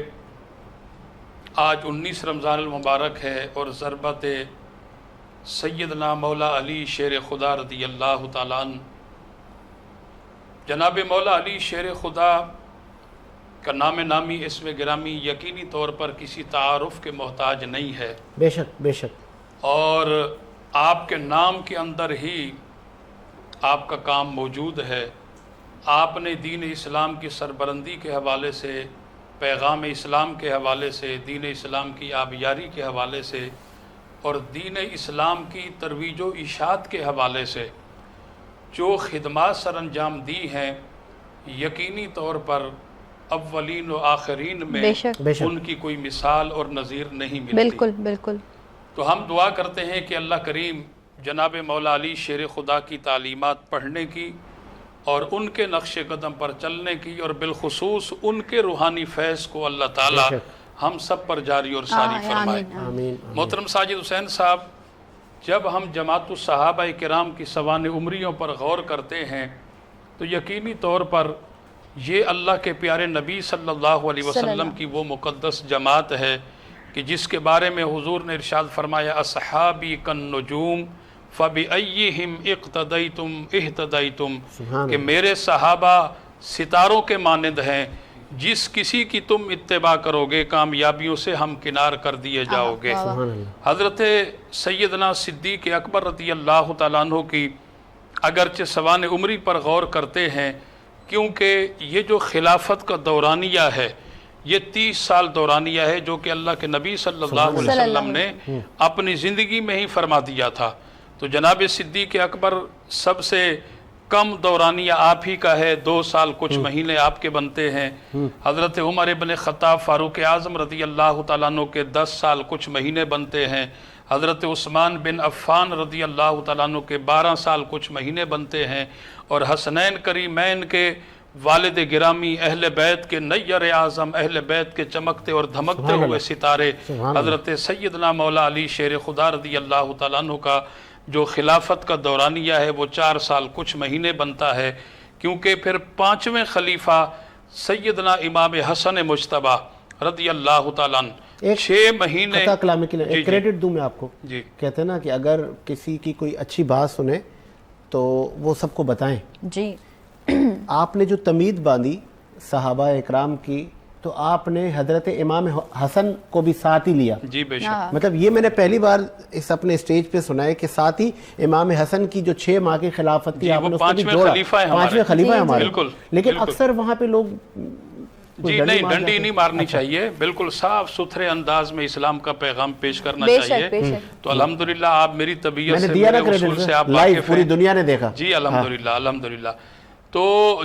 آج 19 رمضان المبارک ہے, اور ضربت سیدنا مولا علی شیر خدا رضی اللہ تعالیٰ عنہ, جناب مولا علی شیر خدا کا نام نامی اسم گرامی یقینی طور پر کسی تعارف کے محتاج نہیں ہے. بے شک بے شک. اور آپ کے نام کے اندر ہی آپ کا کام موجود ہے. آپ نے دین اسلام کی سربلندی کے حوالے سے, پیغام اسلام کے حوالے سے, دین اسلام کی آبیاری کے حوالے سے, اور دین اسلام کی ترویج و اشاعت کے حوالے سے جو خدمات سر انجام دی ہیں, یقینی طور پر اولین و آخرین میں ان کی کوئی مثال اور نظیر نہیں ملتی. بالکل بالکل. تو ہم دعا کرتے ہیں کہ اللہ کریم جناب مولا علی شیر خدا کی تعلیمات پڑھنے کی, اور ان کے نقش قدم پر چلنے کی, اور بالخصوص ان کے روحانی فیض کو اللہ تعالی ہم سب پر جاری اور ساری فرمائے. محترم ساجد حسین صاحب, جب ہم جماعت الصحابہ کرام کی سوانح عمریوں پر غور کرتے ہیں تو یقینی طور پر یہ اللہ کے پیارے نبی صلی اللہ علیہ وسلم کی وہ مقدس جماعت ہے کہ جس کے بارے میں حضور نے ارشاد فرمایا, اصحابی کالنجوم فبأیہم اقتدیتم اہتدیتم, کہ میرے صحابہ ستاروں کے مانند ہیں, جس کسی کی تم اتباع کرو گے کامیابیوں سے ہم کنار کر دیے جاؤ گے. حضرت سیدنا صدیق اکبر رضی اللہ تعالیٰ عنہ کی اگرچہ سوانح عمری پر غور کرتے ہیں, کیونکہ یہ جو خلافت کا دورانیہ ہے یہ 30 سال دورانیہ ہے جو کہ اللہ کے نبی صلی اللہ علیہ وسلم نے اپنی زندگی میں ہی فرما دیا تھا. تو جناب صدیق اکبر سب سے کم دورانیہ آپ ہی کا ہے, 2 سال کچھ مہینے آپ کے بنتے ہیں. حضرت عمر ابن خطاب فاروق اعظم رضی اللہ تعالیٰ عنہ کے 10 سال کچھ مہینے بنتے ہیں. حضرت عثمان بن عفان رضی اللہ تعالیٰ عنہ کے 12 سال کچھ مہینے بنتے ہیں, اور حسنین کریمین کے والد گرامی، اہل بیت کے نیر اعظم، اہل بیت کے چمکتے اور دھمکتے ہوئے ستارے حضرت سیدنا مولا علی شیر خدا رضی اللہ تعالیٰ عنہ کا جو خلافت کا دورانیہ ہے وہ 4 سال کچھ مہینے بنتا ہے، کیونکہ پھر 5ویں خلیفہ سیدنا امام حسن مجتبیٰ رضی اللہ تعالیٰ عنہ 6 مہینے کلامی کے لیے کریڈٹ دوں میں آپ کو، کہتے ہیں نا کہ اگر کسی کی کوئی اچھی بات سنے تو وہ سب کو بتائیں. جی آپ نے جو تمید باندھی صحابہ اکرام کی، تو آپ نے حضرت امام حسن کو بھی ساتھ ہی لیا. جی بے شک. مطلب یہ میں نے پہلی بار اس اپنے اسٹیج پہ سنا ہے کہ ساتھ ہی امام حسن کی جو 6 ماہ کی خلافت تھی آپ نے اس کو بھی جوڑا. 5ویں خلیفہ ہے ہمارے. لیکن اکثر وہاں پہ لوگ جی نہیں، ڈنڈی نہیں مارنی چاہیے، بالکل صاف ستھرے انداز میں اسلام کا پیغام پیش کرنا چاہیے. تو الحمدللہ آپ میری طبیعت سے، میرے اصول سے آپ واقف ہیں. پوری دنیا نے دیکھا. جی الحمدللہ الحمدللہ. تو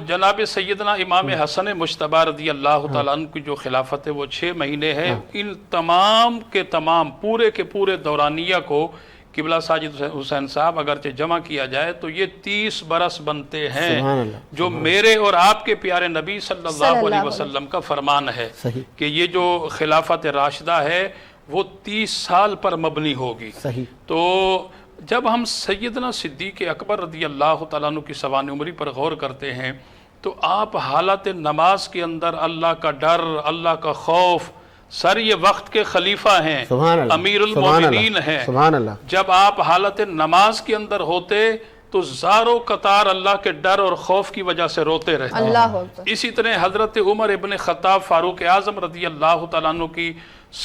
جناب سیدنا امام حسن مجتبیٰ رضی اللہ تعالیٰ عنہ کی جو خلافت ہے وہ 6 مہینے ہے. ان تمام کے تمام پورے کے پورے دورانیہ کو قبلہ ساجد حسین صاحب اگرچہ جمع کیا جائے تو یہ 30 برس بنتے ہیں، جو میرے اور آپ کے پیارے نبی صلی اللہ علیہ وسلم کا فرمان ہے کہ یہ جو خلافت راشدہ ہے وہ 30 سال پر مبنی ہوگی. تو جب ہم سیدنا صدیق اکبر رضی اللہ تعالیٰ عنہ کی سوانح عمری پر غور کرتے ہیں تو آپ حالت نماز کے اندر اللہ کا ڈر، اللہ کا خوف، سر یہ وقت کے خلیفہ ہیں، امیر المومنین ہیں. جب آپ حالت نماز کے اندر ہوتے تو زاروں قطار اللہ کے ڈر اور خوف کی وجہ سے روتے رہتے. اسی طرح حضرت عمر ابن خطاب فاروق اعظم رضی اللہ تعالیٰ عنہ کی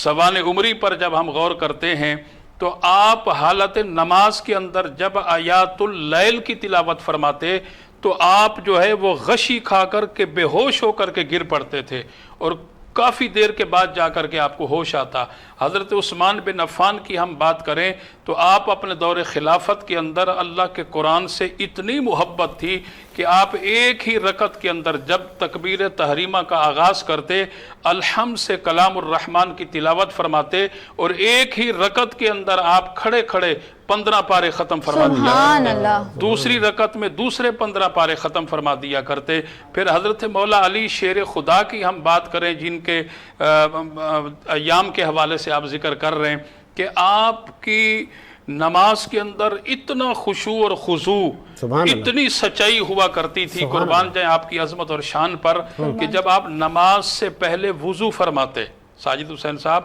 سوانح عمری پر جب ہم غور کرتے ہیں تو آپ حالت نماز کے اندر جب آیات اللیل کی تلاوت فرماتے تو آپ جو ہے وہ غشی کھا کر کے بے ہوش ہو کر کے گر پڑتے تھے اور کافی دیر کے بعد جا کر کے آپ کو ہوش آتا. حضرت عثمان بن عفان کی ہم بات کریں تو آپ اپنے دور خلافت کے اندر اللہ کے قرآن سے اتنی محبت تھی کہ آپ ایک ہی رکعت کے اندر جب تکبیر تحریمہ کا آغاز کرتے الحمد سے کلام الرحمن کی تلاوت فرماتے اور ایک ہی رکعت کے اندر آپ کھڑے کھڑے 15 پارے ختم فرما دیا، دوسری رکعت میں دوسرے 15 پارے ختم فرما دیا کرتے. پھر حضرت مولا علی شیر خدا کی ہم بات کریں جن کے ایام کے حوالے سے آپ ذکر کر رہے ہیں کہ آپ کی نماز کے اندر اتنا خشوع اور خضوع، اتنی سچائی ہوا کرتی تھی، قربان جائیں آپ کی عظمت اور شان پر، کہ جب آپ نماز سے پہلے وضو فرماتے ساجد حسین صاحب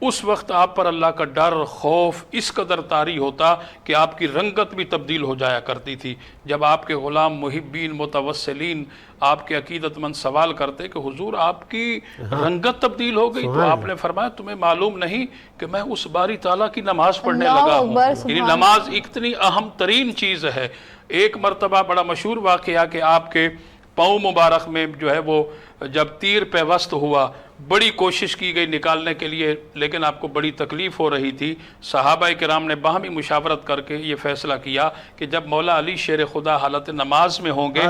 اس وقت آپ پر اللہ کا ڈر خوف اس قدر طاری ہوتا کہ آپ کی رنگت بھی تبدیل ہو جایا کرتی تھی. جب آپ کے غلام محبین متوسلین آپ کے عقیدت مند سوال کرتے کہ حضور آپ کی رنگت تبدیل ہو گئی تو آپ نے فرمایا تمہیں معلوم نہیں کہ میں اس باری تعالیٰ کی نماز پڑھنے لگا ہوں. یعنی نماز اتنی اہم ترین چیز ہے. ایک مرتبہ بڑا مشہور واقعہ کہ آپ کے پاؤں مبارک میں جو ہے وہ جب تیر پیوست ہوا بڑی کوشش کی گئی نکالنے کے لیے لیکن آپ کو بڑی تکلیف ہو رہی تھی. صحابہ کرام نے باہمی مشاورت کر کے یہ فیصلہ کیا کہ جب مولا علی شیر خدا حالت نماز میں ہوں گے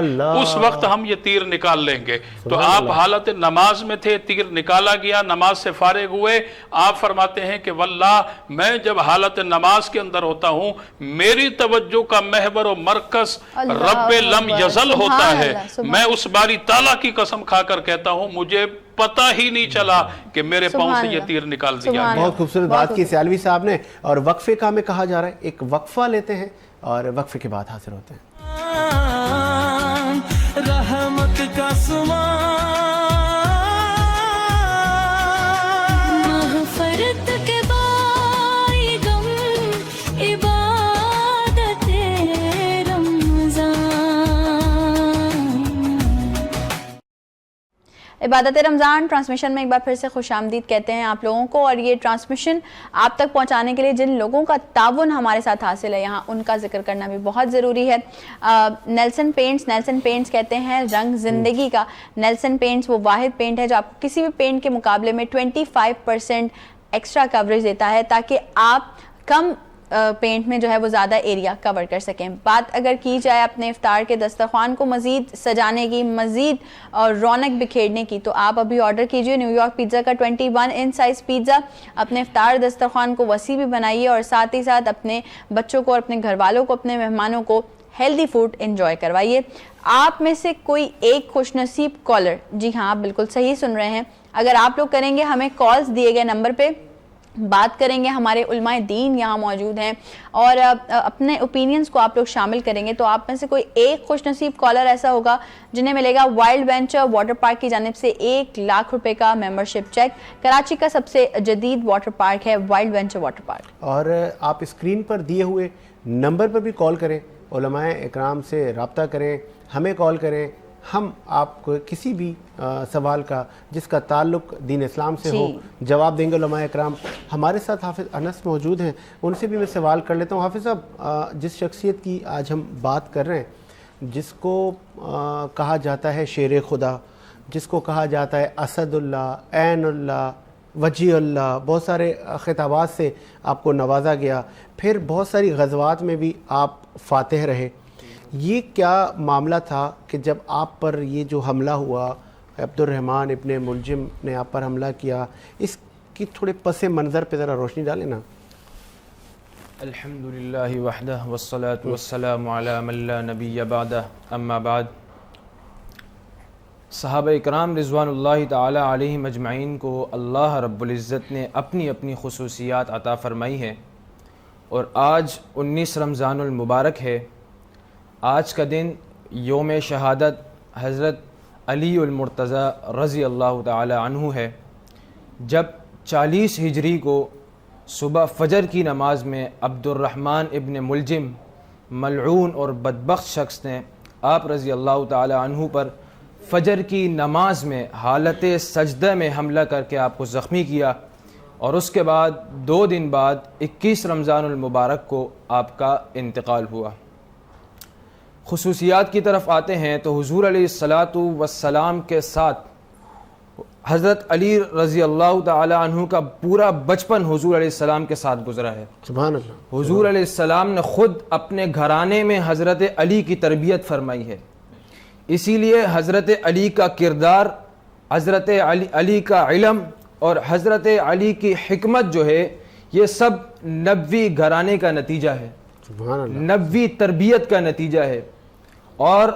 اس وقت ہم یہ تیر نکال لیں گے. تو آپ حالت نماز میں تھے، تیر نکالا گیا، نماز سے فارغ ہوئے. آپ فرماتے ہیں کہ واللہ میں جب حالت نماز کے اندر ہوتا ہوں میری توجہ کا محور و مرکز رب لم یزل ہوتا ہے. میں اس باری تعالیٰ کی قسم کھا کر کہتا ہوں مجھے پتہ ہی نہیں چلا کہ میرے پاؤں سے یہ تیر نکال دیا گیا. بہت خوبصورت بات کی سیالوی صاحب نے. اور وقفے کا ہمیں کہا جا رہا ہے، ایک وقفہ لیتے ہیں اور وقفے کے بعد حاضر ہوتے ہیں. رحمت کا مغفرت کے بائی غم عبادت عبادت رمضان ٹرانسمیشن میں ایک بار پھر سے خوش آمدید کہتے ہیں آپ لوگوں کو. اور یہ ٹرانسمیشن آپ تک پہنچانے کے لیے جن لوگوں کا تعاون ہمارے ساتھ حاصل ہے یہاں ان کا ذکر کرنا بھی بہت ضروری ہے. نیلسن پینٹس کہتے ہیں رنگ زندگی کا. نیلسن پینٹس وہ واحد پینٹ ہے جو آپ کسی بھی پینٹ کے مقابلے میں 25% ایکسٹرا کوریج دیتا ہے تاکہ آپ کم پینٹ میں جو ہے وہ زیادہ ایریا کور کر سکیں. بات اگر کی جائے اپنے افطار کے دسترخوان کو مزید سجانے کی، مزید رونق بکھیرنے کی، تو آپ ابھی آرڈر کیجئے نیو یارک پیزا کا 21 انچ سائز پیزا. اپنے افطار دسترخوان کو وسیع بھی بنائیے اور ساتھ ہی ساتھ اپنے بچوں کو اور اپنے گھر والوں کو، اپنے مہمانوں کو ہیلدی فوڈ انجوائے کروائیے۔ آپ میں سے کوئی ایک خوش نصیب کالر، جی ہاں آپ بالکل صحیح سن رہے ہیں، اگر آپ لوگ کریں گے ہمیں کالز دیے گئے نمبر پہ، بات کریں گے، ہمارے علماء دین یہاں موجود ہیں اور اپنے اوپینینز کو آپ لوگ شامل کریں گے، تو آپ میں سے کوئی ایک خوش نصیب کالر ایسا ہوگا جنہیں ملے گا وائلڈ وینچر واٹر پارک کی جانب سے 1 لاکھ روپے کا ممبرشپ چیک۔ کراچی کا سب سے جدید واٹر پارک ہے وائلڈ وینچر واٹر پارک۔ اور آپ اسکرین پر دیے ہوئے نمبر پر بھی کال کریں، علماء اکرام سے رابطہ کریں، ہمیں کال کریں، ہم آپ کو کسی بھی سوال کا جس کا تعلق دین اسلام سے ہو جواب دیں گے علماء اکرام۔ ہمارے ساتھ حافظ انس موجود ہیں، ان سے بھی میں سوال کر لیتا ہوں۔ حافظ صاحب، جس شخصیت کی آج ہم بات کر رہے ہیں، جس کو کہا جاتا ہے شیر خدا، جس کو کہا جاتا ہے اسد اللہ، عین اللہ، وجی اللہ، بہت سارے خطابات سے آپ کو نوازا گیا، پھر بہت ساری غزوات میں بھی آپ فاتح رہے، یہ کیا معاملہ تھا کہ جب آپ پر یہ جو حملہ ہوا، عبد الرحمن ابن ملجم نے آپ پر حملہ کیا، اس کی تھوڑے پس منظر پہ ذرا روشنی ڈالیں نا۔ الحمدللہ وحدہ والصلاة والسلام علی من لا نبی بعدہ، اما بعد۔ صحابہ اکرام رضوان اللہ تعالی علیہم اجمعین کو اللہ رب العزت نے اپنی اپنی خصوصیات عطا فرمائی ہے، اور آج 19 رمضان المبارک ہے۔ آج کا دن یوم شہادت حضرت علی المرتضیٰ رضی اللہ تعالی عنہ ہے، جب 40 ہجری کو صبح فجر کی نماز میں عبد الرحمن ابن ملجم ملعون اور بدبخت شخص نے آپ رضی اللہ تعالی عنہ پر فجر کی نماز میں حالت سجدہ میں حملہ کر کے آپ کو زخمی کیا، اور اس کے بعد 2 دن بعد 21 رمضان المبارک کو آپ کا انتقال ہوا۔ خصوصیات کی طرف آتے ہیں تو حضور علیہ السلام کے ساتھ حضرت علی رضی اللہ تعالی عنہ کا پورا بچپن حضور علیہ السلام کے ساتھ گزرا ہے۔ سبحان اللہ۔ حضور علیہ السلام نے خود اپنے گھرانے میں حضرت علی کی تربیت فرمائی ہے، اسی لیے حضرت علی کا کردار، حضرت علی کا علم اور حضرت علی کی حکمت جو ہے، یہ سب نبوی گھرانے کا نتیجہ ہے، نبوی تربیت کا نتیجہ ہے۔ اور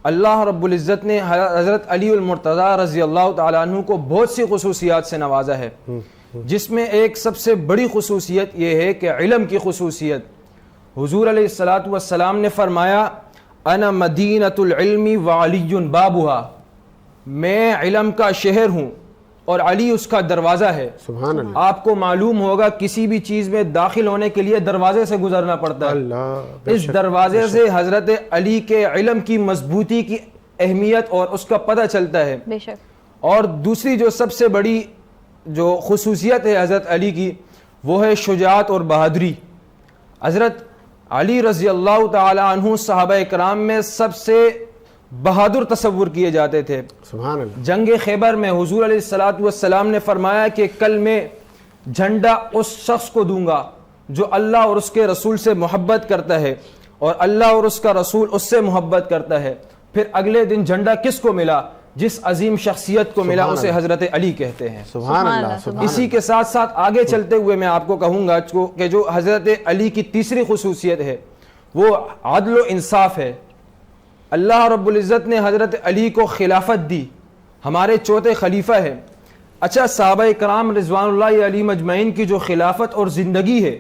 اللہ رب العزت نے حضرت علی المرتضیٰ رضی اللہ تعالیٰ عنہ کو بہت سی خصوصیات سے نوازا ہے، جس میں ایک سب سے بڑی خصوصیت یہ ہے کہ علم کی خصوصیت۔ حضور علیہ السلام نے فرمایا انا مدینۃ العلم وعلی بابها، میں علم کا شہر ہوں اور علی اس کا دروازہ ہے۔ سبحان اللہ۔ آپ کو معلوم ہوگا کسی بھی چیز میں داخل ہونے کے لیے دروازے سے گزرنا پڑتا ہے، اس دروازے سے حضرت علی کے علم کی مضبوطی کی اہمیت اور اس کا پتہ چلتا ہے۔ بے شک۔ اور دوسری جو سب سے بڑی جو خصوصیت ہے حضرت علی کی، وہ ہے شجاعت اور بہادری۔ حضرت علی رضی اللہ تعالی عنہ صحابہ اکرام میں سب سے بہادر تصور کیے جاتے تھے۔ سبحان اللہ۔ جنگ خیبر میں حضور علیہ السلام نے فرمایا کہ کل میں جھنڈا اس شخص کو دوں گا جو اللہ اور اس کے رسول سے محبت کرتا ہے، اور اللہ اور اس کا رسول اس سے محبت کرتا ہے۔ پھر اگلے دن جھنڈا کس کو ملا؟ جس عظیم شخصیت کو ملا، اسے حضرت علی کہتے ہیں۔ سبحان اللہ۔ اسی کے ساتھ ساتھ آگے چلتے ہوئے میں آپ کو کہوں گا کہ جو حضرت علی کی تیسری خصوصیت ہے وہ عدل و انصاف ہے۔ اللہ رب العزت نے حضرت علی کو خلافت دی، ہمارے چوتھے خلیفہ ہے۔ اچھا، صحابہ کرام رضوان اللہ علیہم اجمعین کی جو خلافت اور زندگی ہے،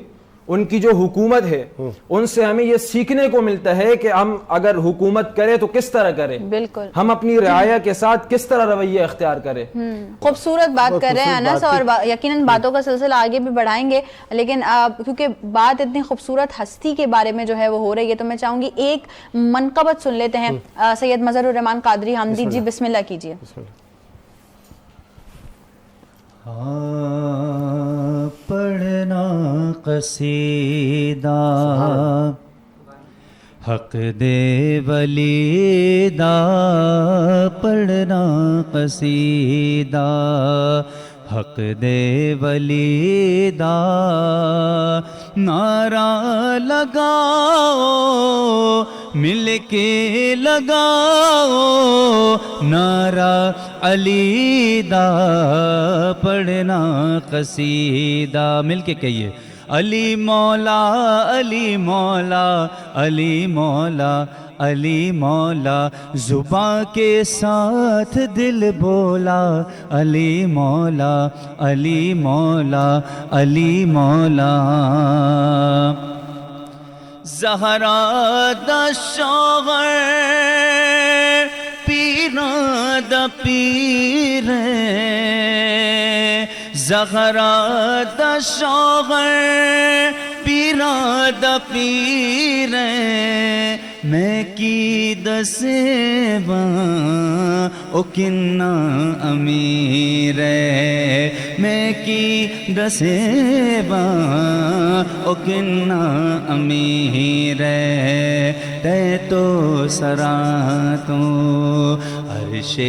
ان کی جو حکومت ہے، ان سے ہمیں یہ سیکھنے کو ملتا ہے کہ ہم اگر حکومت کریں تو کس طرح کریں، بالکل ہم اپنی رعایا کے ساتھ کس طرح رویہ اختیار کریں۔ خوبصورت بات کر رہے ہیں انس، اور یقیناً باتوں کا سلسلہ آگے بھی بڑھائیں گے، لیکن کیونکہ بات اتنی خوبصورت ہستی کے بارے میں جو ہے وہ ہو رہی ہے، تو میں چاہوں گی ایک منقبت سن لیتے ہیں سید مظہر الرحمان قادری حامدی جی، بسم اللہ کیجیے۔ پڑھنا قصیدہ حق دے ولی دا، پڑھنا قصیدہ حق دے ولی دا، نعرہ لگاؤ مل کے لگاؤ نعرہ علی دا، پڑھنا قصیدہ مل کے کہیے علی مولا علی مولا علی مولا علی مولا زباں کے ساتھ دل بولا علی مولا علی مولا علی مولا زہرا دا شوہر پیراں دا پیر زہرا دا شوہر پیراں دا پیر میں کی دسے باں او کنا امیر میں کی دسے باں او کنا امیر تے تو سراں تو عرش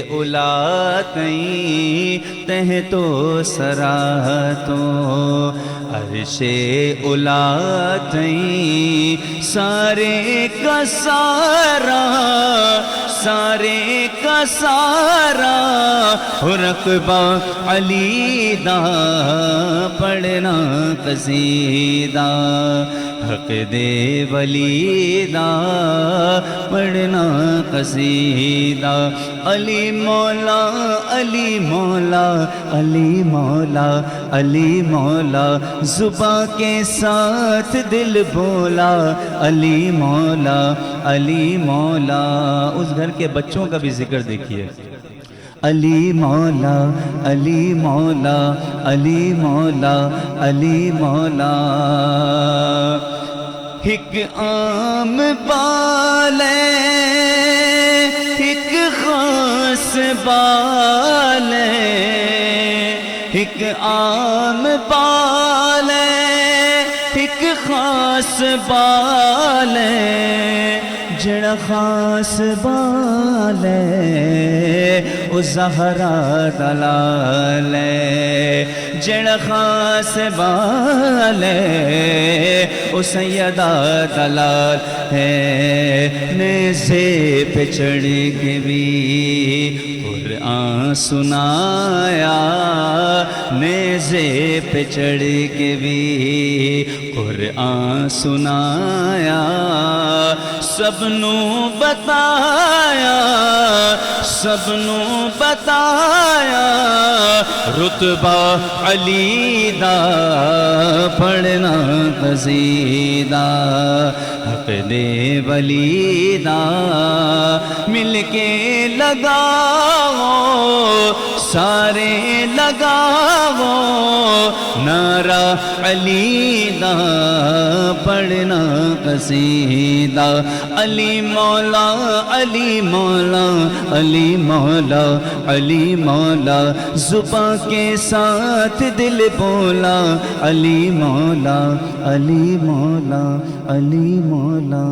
اولا تئیں تہ تو سراں تو عرش اولا تئیں سارے کا سارا سارے کا سارا رقبہ علی دا پڑھنا قصیدہ حق دے ولی دا پڑھنا قصیدہ علی مولا علی مولا علی مولا علی مولا زباں کے ساتھ دل بولا علی مولا علی مولا. اس گھر کے بچوں کا بھی ذکر دیکھیے. علی مولا علی مولا علی مولا علی مولا. ایک عام بالے ایک خاص بالے ایک عام بالے ایک خاص بالے جڑا خاص بالے او زہرا دلالے جڑا خاص بالے او سیدہ دلال ہے. نیزے پہ چڑھ کے بھی قرآن سنایا نیزے پہ چڑھ کے بھی قرآن سنایا سب نو بتایا سب نو بتایا رتبہ علی دا پڑھنا قصیدہ حق دے ولی دا مل کے لگاؤ سارے لگاؤ نعرہ علی دا پڑھنا قصیدہ. علی مولا علی مولا علی مولا علی مولا زباں کے ساتھ دل بولا علی مولا علی مولا علی مولا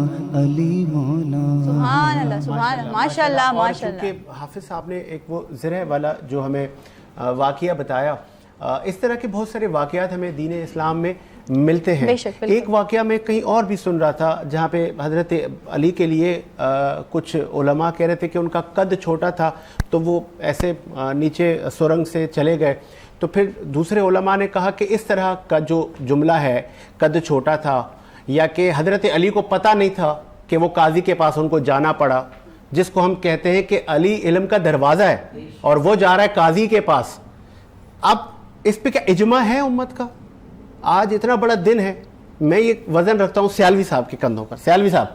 علی مولا. سبحان اللہ سبحان اللہ ماشاء اللہ ماشاء اللہ. کیونکہ حافظ صاحب نے ایک وہ زرہ والا جو ہمیں واقعہ بتایا اس طرح کے بہت سارے واقعات ہمیں دین اسلام میں ملتے ہیں. ایک واقعہ میں کہیں اور بھی سن رہا تھا جہاں پہ حضرت علی کے لیے کچھ علماء کہہ رہے تھے کہ ان کا قد چھوٹا تھا تو وہ ایسے نیچے سرنگ سے چلے گئے. تو پھر دوسرے علماء نے کہا کہ اس طرح کا جو جملہ ہے قد چھوٹا تھا یا کہ حضرت علی کو پتہ نہیں تھا کہ وہ قاضی کے پاس ان کو جانا پڑا, جس کو ہم کہتے ہیں کہ علی علم کا دروازہ ہے اور وہ جا رہا ہے قاضی کے پاس. اب اس پہ کیا اجماع ہے امت کا؟ آج اتنا بڑا دن ہے, میں یہ وزن رکھتا ہوں سیالوی صاحب کے کندھوں پر. سیالوی صاحب.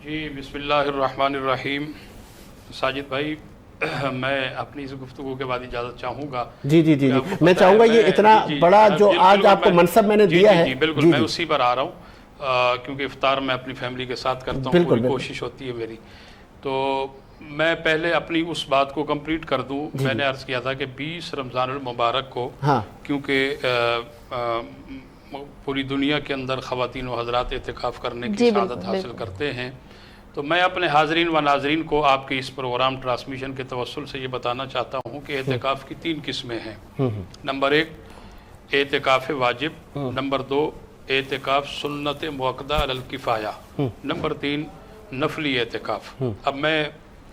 جی بسم اللہ الرحمن الرحیم. ساجد بھائی میں اپنی اس گفتگو کے بعد اجازت چاہوں گا. جی جی جی میں چاہوں گا یہ اتنا بڑا جو آج آپ کو منصب میں نے دیا ہے. جی بالکل میں اسی پر آ رہا ہوں کیونکہ افطار میں اپنی فیملی کے ساتھ کرتا ہوں, پوری کوشش ہوتی ہے میری. تو میں پہلے اپنی اس بات کو کمپلیٹ کر دوں. میں نے عرض کیا تھا کہ 20 رمضان المبارک کو کیونکہ پوری دنیا کے اندر خواتین و حضرات اعتکاف کرنے کی سعادت حاصل کرتے ہیں, تو میں اپنے حاضرین و ناظرین کو آپ کے اس پروگرام ٹرانسمیشن کے توسل سے یہ بتانا چاہتا ہوں کہ اعتکاف کی 3 قسمیں ہیں. نمبر 1 اعتکاف واجب, نمبر 2 اعتکاف سنت مؤکدہ علی الکفایہ, نمبر 3 نفلی اعتکاف. اب میں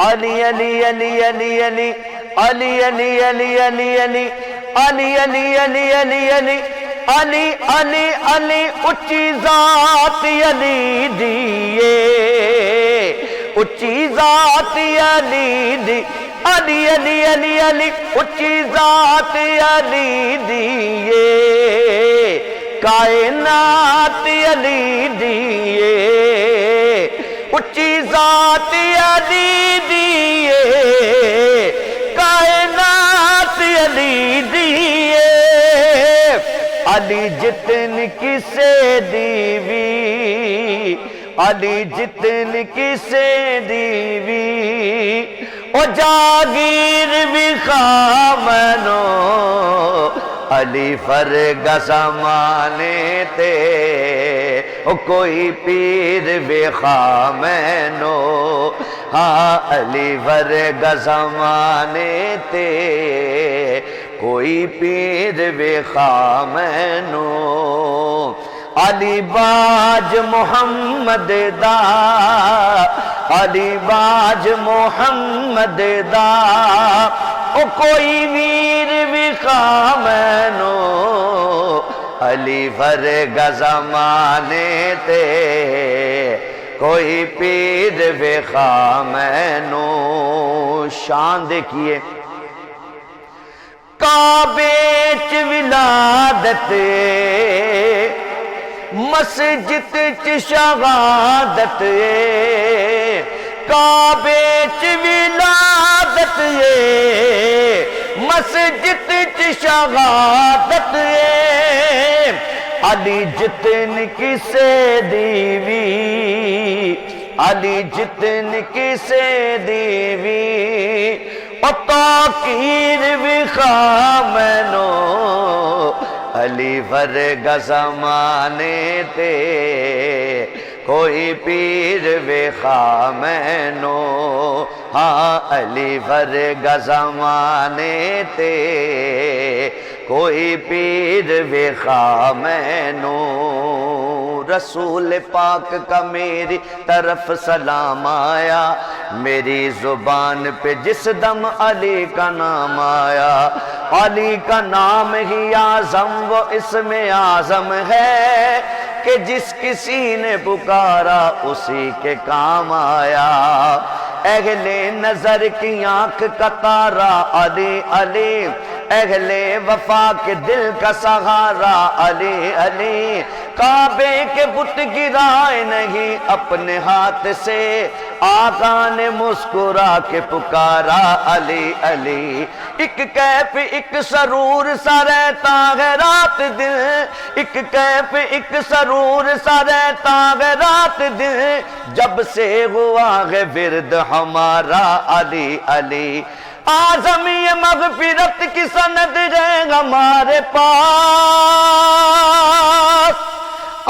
علی علی علی علی علی علی علی علی علی علی علی علی علی علی علی علی علی علی اچھی ذات علی دیے اچھی ذات علی دی علی علی علی علی اچھی ذات علی دیے کائنات علی دیے اچھی ذات علی دیے کائنات علی دیے علی جتن کسے دیوی علی جتن کسے دیوی او جاگیر بھی خامنو علی فرگ زمانے تے او کوئی پیر بھی خامنو ہاں علی فرگ زمانے تے کوئی پیر بھی خامنو علی باج محمد دا علی باج محمد دا او کوئی ویر بھی خامنو علی فرگ زمانے تے کوئی پیر بھی خامنو شان دیکھئے کعبے چ ولادت مسجد چ شہادت کعبے چ ولادت مسجد چ شہادت علی جتن کسے دیوی علی جتن کسے دیوی تاکیر بھی خامنو علی فرگ زمانے تے کوئی پیر بھی خامنو ہاں علی فرگ زمانے تے کوئی پیر بھی خامنو رسول پاک کا میری طرف سلام آیا میری زبان پہ جس دم علی کا نام آیا علی کا نام ہی اعظم وہ اسم اعظم ہے کہ جس کسی نے پکارا اسی کے کام آیا اہل نظر کی آنکھ کا تارا علی علی اہل وفا کے دل کا سہارا علی علی کعبے کے بت گرائے نہیں اپنے ہاتھ سے آقا نے مسکرا کے پکارا علی علی ایک کیف ایک سرور سا رہتا ہے رات دن ایک کیف ایک سرور سا رہتا ہے رات دن جب سے ہوا ہے ورد ہمارا علی علی اعظم یہ مغفرت کی سند ہے ہمارے پاس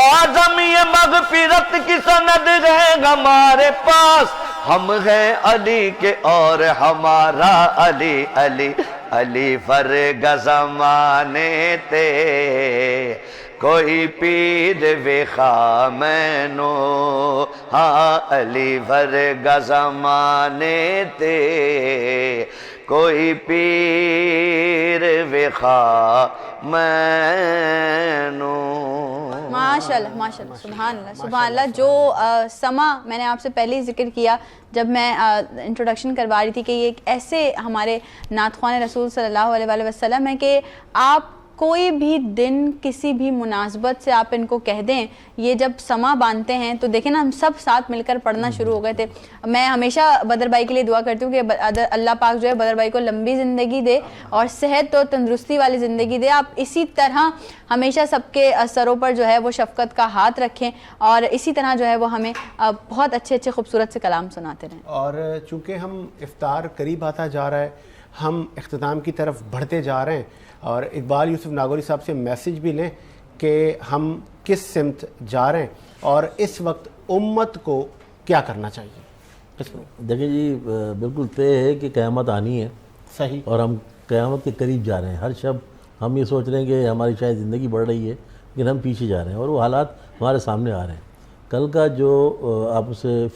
اعظم یہ مغفرت کی سند ہے ہمارے پاس ہم ہیں علی کے اور ہمارا علی علی علی فرگ زمانے تے کوئی پیر بھی خامنو ہاں علی فرگ زمانے تے کوئی پیر بھی خامنو ماشاءاللہ ماشاءاللہ سبحان اللہ سبحان اللہ جو سما میں نے آپ سے پہلے ہی ذکر کیا جب میں انٹروڈکشن کروا رہی تھی کہ یہ ایک ایسے ہمارے نعت خوان رسول صلی اللہ علیہ وآلہ وسلم ہے کہ آپ کوئی بھی دن کسی بھی مناسبت سے آپ ان کو کہہ دیں یہ جب سما باندھتے ہیں تو دیکھیں نا ہم سب ساتھ مل کر پڑھنا شروع ہو گئے تھے میں ہمیشہ بدر بھائی کے لیے دعا کرتی ہوں کہ اللہ پاک جو ہے بدر بھائی کو لمبی زندگی دے اور صحت اور تندرستی والی زندگی دے آپ اسی طرح ہمیشہ سب کے سروں پر جو ہے وہ شفقت کا ہاتھ رکھیں اور اسی طرح جو ہے وہ ہمیں بہت اچھے اچھے خوبصورت سے کلام سناتے رہیں اور چونکہ ہم افطار قریب آتا جا رہا ہے ہم اختتام کی طرف بڑھتے جا رہے ہیں اور اقبال یوسف ناگوری صاحب سے میسج بھی لیں کہ ہم کس سمت جا رہے ہیں اور اس وقت امت کو کیا کرنا چاہیے. دیکھیں جی بالکل طے ہے کہ قیامت آنی ہے صحیح اور ہم قیامت کے قریب جا رہے ہیں. ہر شب ہم یہ سوچ رہے ہیں کہ ہماری شاید زندگی بڑھ رہی ہے لیکن ہم پیچھے جا رہے ہیں اور وہ حالات ہمارے سامنے آ رہے ہیں. کل کا جو آپ اسے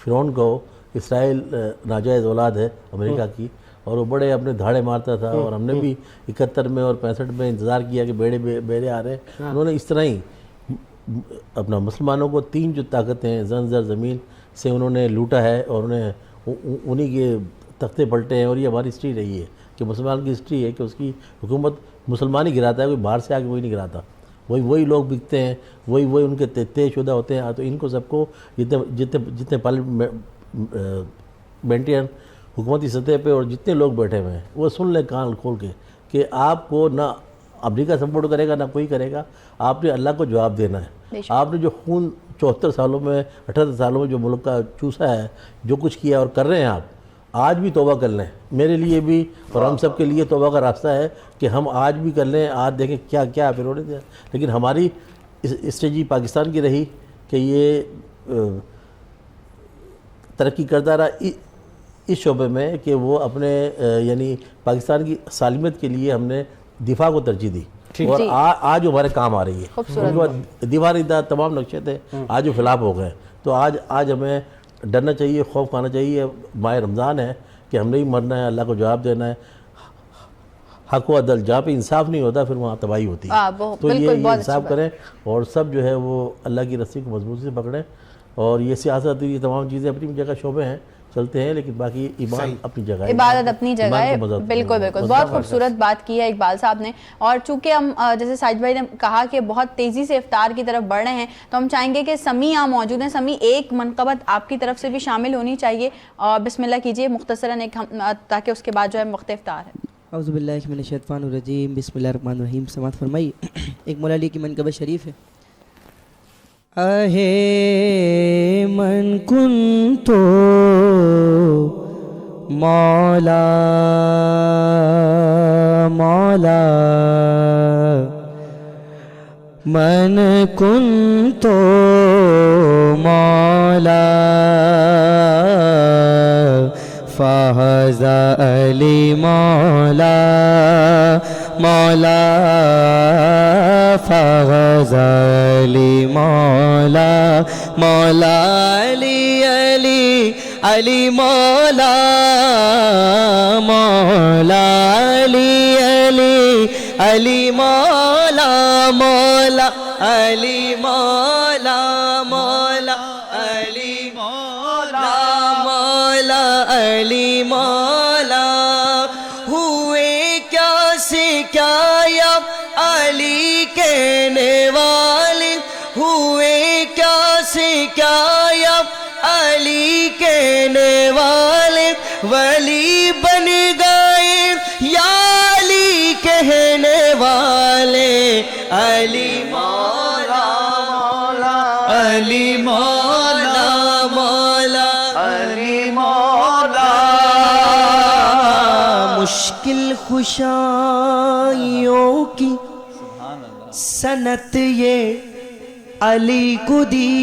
فرعون کہو اسرائیل ناجائز اولاد ہے امریکہ کی، اور وہ بڑے اپنے دھاڑے مارتا تھا، اور ہم نے بھی 71 میں اور 65 میں انتظار کیا کہ بیڑے آ رہے ہیں. انہوں نے اس طرح ہی اپنا مسلمانوں کو 3 جو طاقتیں ہیں زن زر زمین سے انہوں نے لوٹا ہے، اور انہیں کے تختے پلٹے ہیں. اور یہ ہماری ہسٹری رہی ہے کہ مسلمان کی ہسٹری ہے کہ اس کی حکومت مسلمان ہی گراتا ہے، کوئی باہر سے آ کے کوئی نہیں گراتا. وہی لوگ بکتے ہیں، وہی ان کے طے شدہ ہوتے ہیں. تو ان کو سب کو جتنے پارلیمنٹین حکومتی سطح پہ اور جتنے لوگ بیٹھے ہوئے ہیں وہ سن لیں کان کھول کے کہ آپ کو نہ امریکہ سپورٹ کرے گا نہ کوئی کرے گا، آپ نے اللہ کو جواب دینا ہے. آپ نے جو خون 74 سالوں میں 78 سالوں میں جو ملک کا چوسا ہے، جو کچھ کیا اور کر رہے ہیں، آپ آج بھی توبہ کر لیں. میرے لیے بھی اور ہم سب کے لیے توبہ کا راستہ ہے کہ ہم آج بھی کر لیں. آج دیکھیں کیا پھر ہونے دیا. لیکن ہماری اسٹریٹجی پاکستان کی رہی کہ یہ ترقی کرتا رہا اس شعبے میں کہ وہ اپنے یعنی پاکستان کی سالمیت کے لیے ہم نے دفاع کو ترجیح دی، اور آج ہمارے کام آ رہی ہے. ان کے بعد دیواری دا تمام نقشے تھے، آج وہ فلاپ ہو گئے. تو آج ہمیں ڈرنا چاہیے، خوف کھانا چاہیے. ماہ رمضان ہے کہ ہم نے ہی مرنا ہے، اللہ کو جواب دینا ہے. حق و عدل، جہاں پہ انصاف نہیں ہوتا پھر وہاں تباہی ہوتی ہے. تو یہ انصاف کریں اور سب جو ہے وہ اللہ کی رسی کو مضبوطی سے پکڑیں. اور یہ سیاست، یہ تمام چیزیں اپنی جگہ شعبے ہیں، چلتے ہیں، لیکن باقی ایمان اپنی جگہ ہے، عبادت اپنی جگہ ہے. بالکل بہت خوبصورت بات کی ہے اقبال صاحب نے. اور چونکہ ہم جیسے ساجد بھائی نے کہا کہ بہت تیزی سے افطار کی طرف بڑھ رہے ہیں، تو ہم چاہیں گے کہ سمیع یہاں موجود ہیں. سمیع، ایک منقبت آپ کی طرف سے بھی شامل ہونی چاہیے، اور بسم اللہ کیجیے مختصراً ایک، تاکہ اس کے بعد جو ہے وقت افطار ہے. اعوذ باللہ من الشیطان الرجیم، بسم اللہ الرحمن الرحیم. سماعت فرمائی. ایک مولا علی کی منقبت شریف ہے. اہے من کنتو مولا مولا من کنتو مولا فہذا علی مولا مولا فہذا علی مولا مولا علی علی علی مولا مولا علی علی علی مولا مولا علی مولا مولا علی مولا مولا علی مولا. ہوئے کیا سے کیا یا علی کہنے والے، ہوئے کیا سے کیا یا علی کہنے والے، ولی بن گئے یا علی کہنے والے. علی مولا مولا علی مولا مولا علی مولا. مشکل خوشائیوں کی سنت یہ علی کو دی،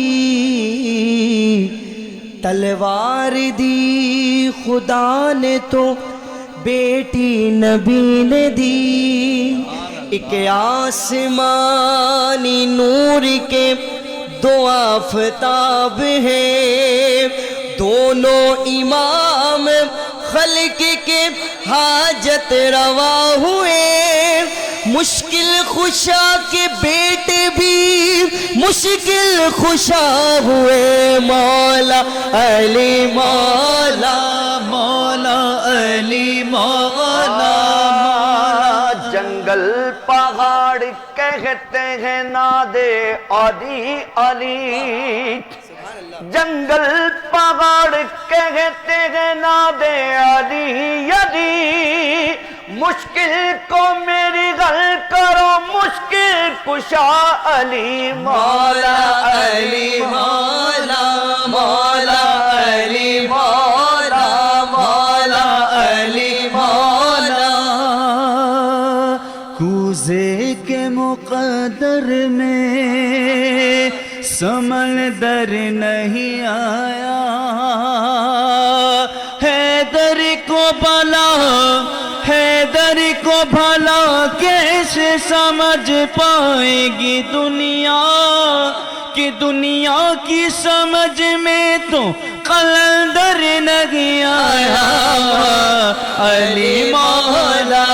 تلوار دی خدا نے تو بیٹی نبی نے دی. ایک آسمانی نور کے دو آفتاب ہیں، دونوں امام خلق کے حاجت روا ہوئے. مشکل خوشا کے بیٹے بھی مشکل خوشا ہوئے. مولا علی مولا مولا علی مولا. جنگل پہاڑ کہتے ہیں نادے علی علی، جنگل پہاڑ کہتے ہیں نادے علی علی. مشکل کو میری حل کرو مشکل کشا علی مولا علی مولا مولا علی مولا مولا علی مولا. کوزے کے مقدر میں سمندر نہیں آیا، حیدر کو بلا حیدر کو بھلا کیسے سمجھ پائے گی دنیا. کہ دنیا کی سمجھ میں تو قلندر نہیں آیا علی مولا.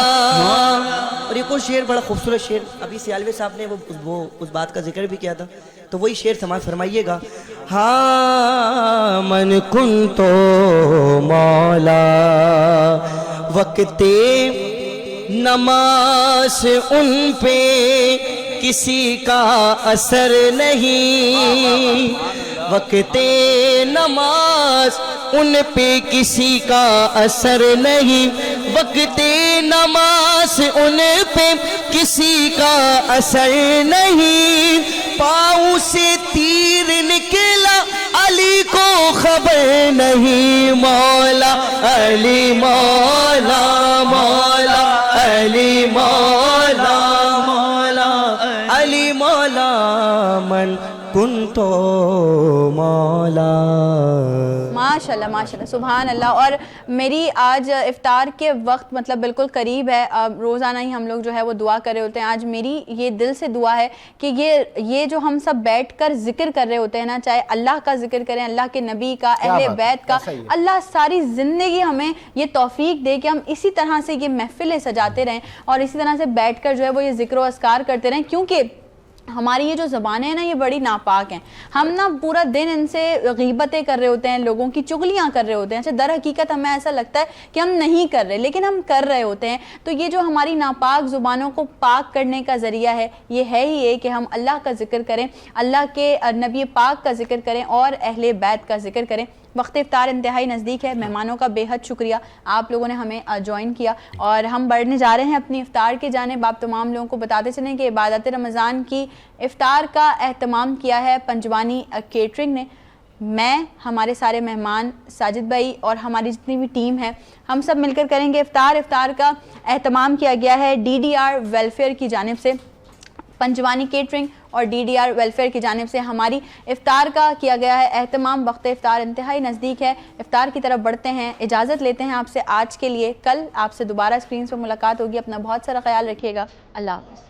اور ایک اور شعر بڑا خوبصورت شعر ابھی سیالوی صاحب نے وہ اس بات کا ذکر بھی کیا تھا, تو وہی شعر سماعت فرمائیے گا. ہاں من کنتو مولا وقت نماز ان پہ کسی کا اثر نہیں, وقت نماز ان پہ کسی کا اثر نہیں, وقت نماز ان پہ کسی کا اثر نہیں. پاؤں سے تیر نکلا علی کو خبر نہیں, مولا علی مولا مولا علی مولا مولا علی مولا من کنتو مولا. ماشاءاللہ ماشاءاللہ سبحان اللہ. اور میری آج افطار کے وقت مطلب بالکل قریب ہے, روزانہ ہی ہم لوگ جو ہے وہ دعا کر رہے ہوتے ہیں. آج میری یہ دل سے دعا ہے کہ یہ جو ہم سب بیٹھ کر ذکر کر رہے ہوتے ہیں نا, چاہے اللہ کا ذکر کریں, اللہ کے نبی کا, اہل بیت کا, اللہ ساری زندگی ہمیں یہ توفیق دے کہ ہم اسی طرح سے یہ محفلیں سجاتے رہیں اور اسی طرح سے بیٹھ کر جو ہے وہ یہ ذکر و اذکار کرتے رہیں. کیونکہ ہماری یہ جو زبانیں ہیں نا یہ بڑی ناپاک ہیں. ہم نا پورا دن ان سے غیبتیں کر رہے ہوتے ہیں, لوگوں کی چغلیاں کر رہے ہوتے ہیں. اچھا در حقیقت ہمیں ایسا لگتا ہے کہ ہم نہیں کر رہے, لیکن ہم کر رہے ہوتے ہیں. تو یہ جو ہماری ناپاک زبانوں کو پاک کرنے کا ذریعہ ہے یہ ہے ہی یہ کہ ہم اللہ کا ذکر کریں, اللہ کے نبی پاک کا ذکر کریں اور اہل بیت کا ذکر کریں. وقت افطار انتہائی نزدیک ہے. مہمانوں کا بے حد شکریہ, آپ لوگوں نے ہمیں جوائن کیا اور ہم بڑھنے جا رہے ہیں اپنی افطار کی جانب. آپ تمام لوگوں کو بتاتے چلیں کہ عبادت رمضان کی افطار کا اہتمام کیا ہے پنجوانی کیٹرنگ نے. میں, ہمارے سارے مہمان, ساجد بھائی اور ہماری جتنی بھی ٹیم ہے, ہم سب مل کر کریں گے افطار. افطار کا اہتمام کیا گیا ہے DDR ویلفیئر کی جانب سے. پنجوانی کیٹرنگ اور DDR ویلفیئر کی جانب سے ہماری افطار کا کیا گیا ہے اہتمام. وقت افطار انتہائی نزدیک ہے, افطار کی طرف بڑھتے ہیں. اجازت لیتے ہیں آپ سے آج کے لیے. کل آپ سے دوبارہ اسکرینز پر ملاقات ہوگی. اپنا بہت سارا خیال رکھیے گا. اللہ حافظ.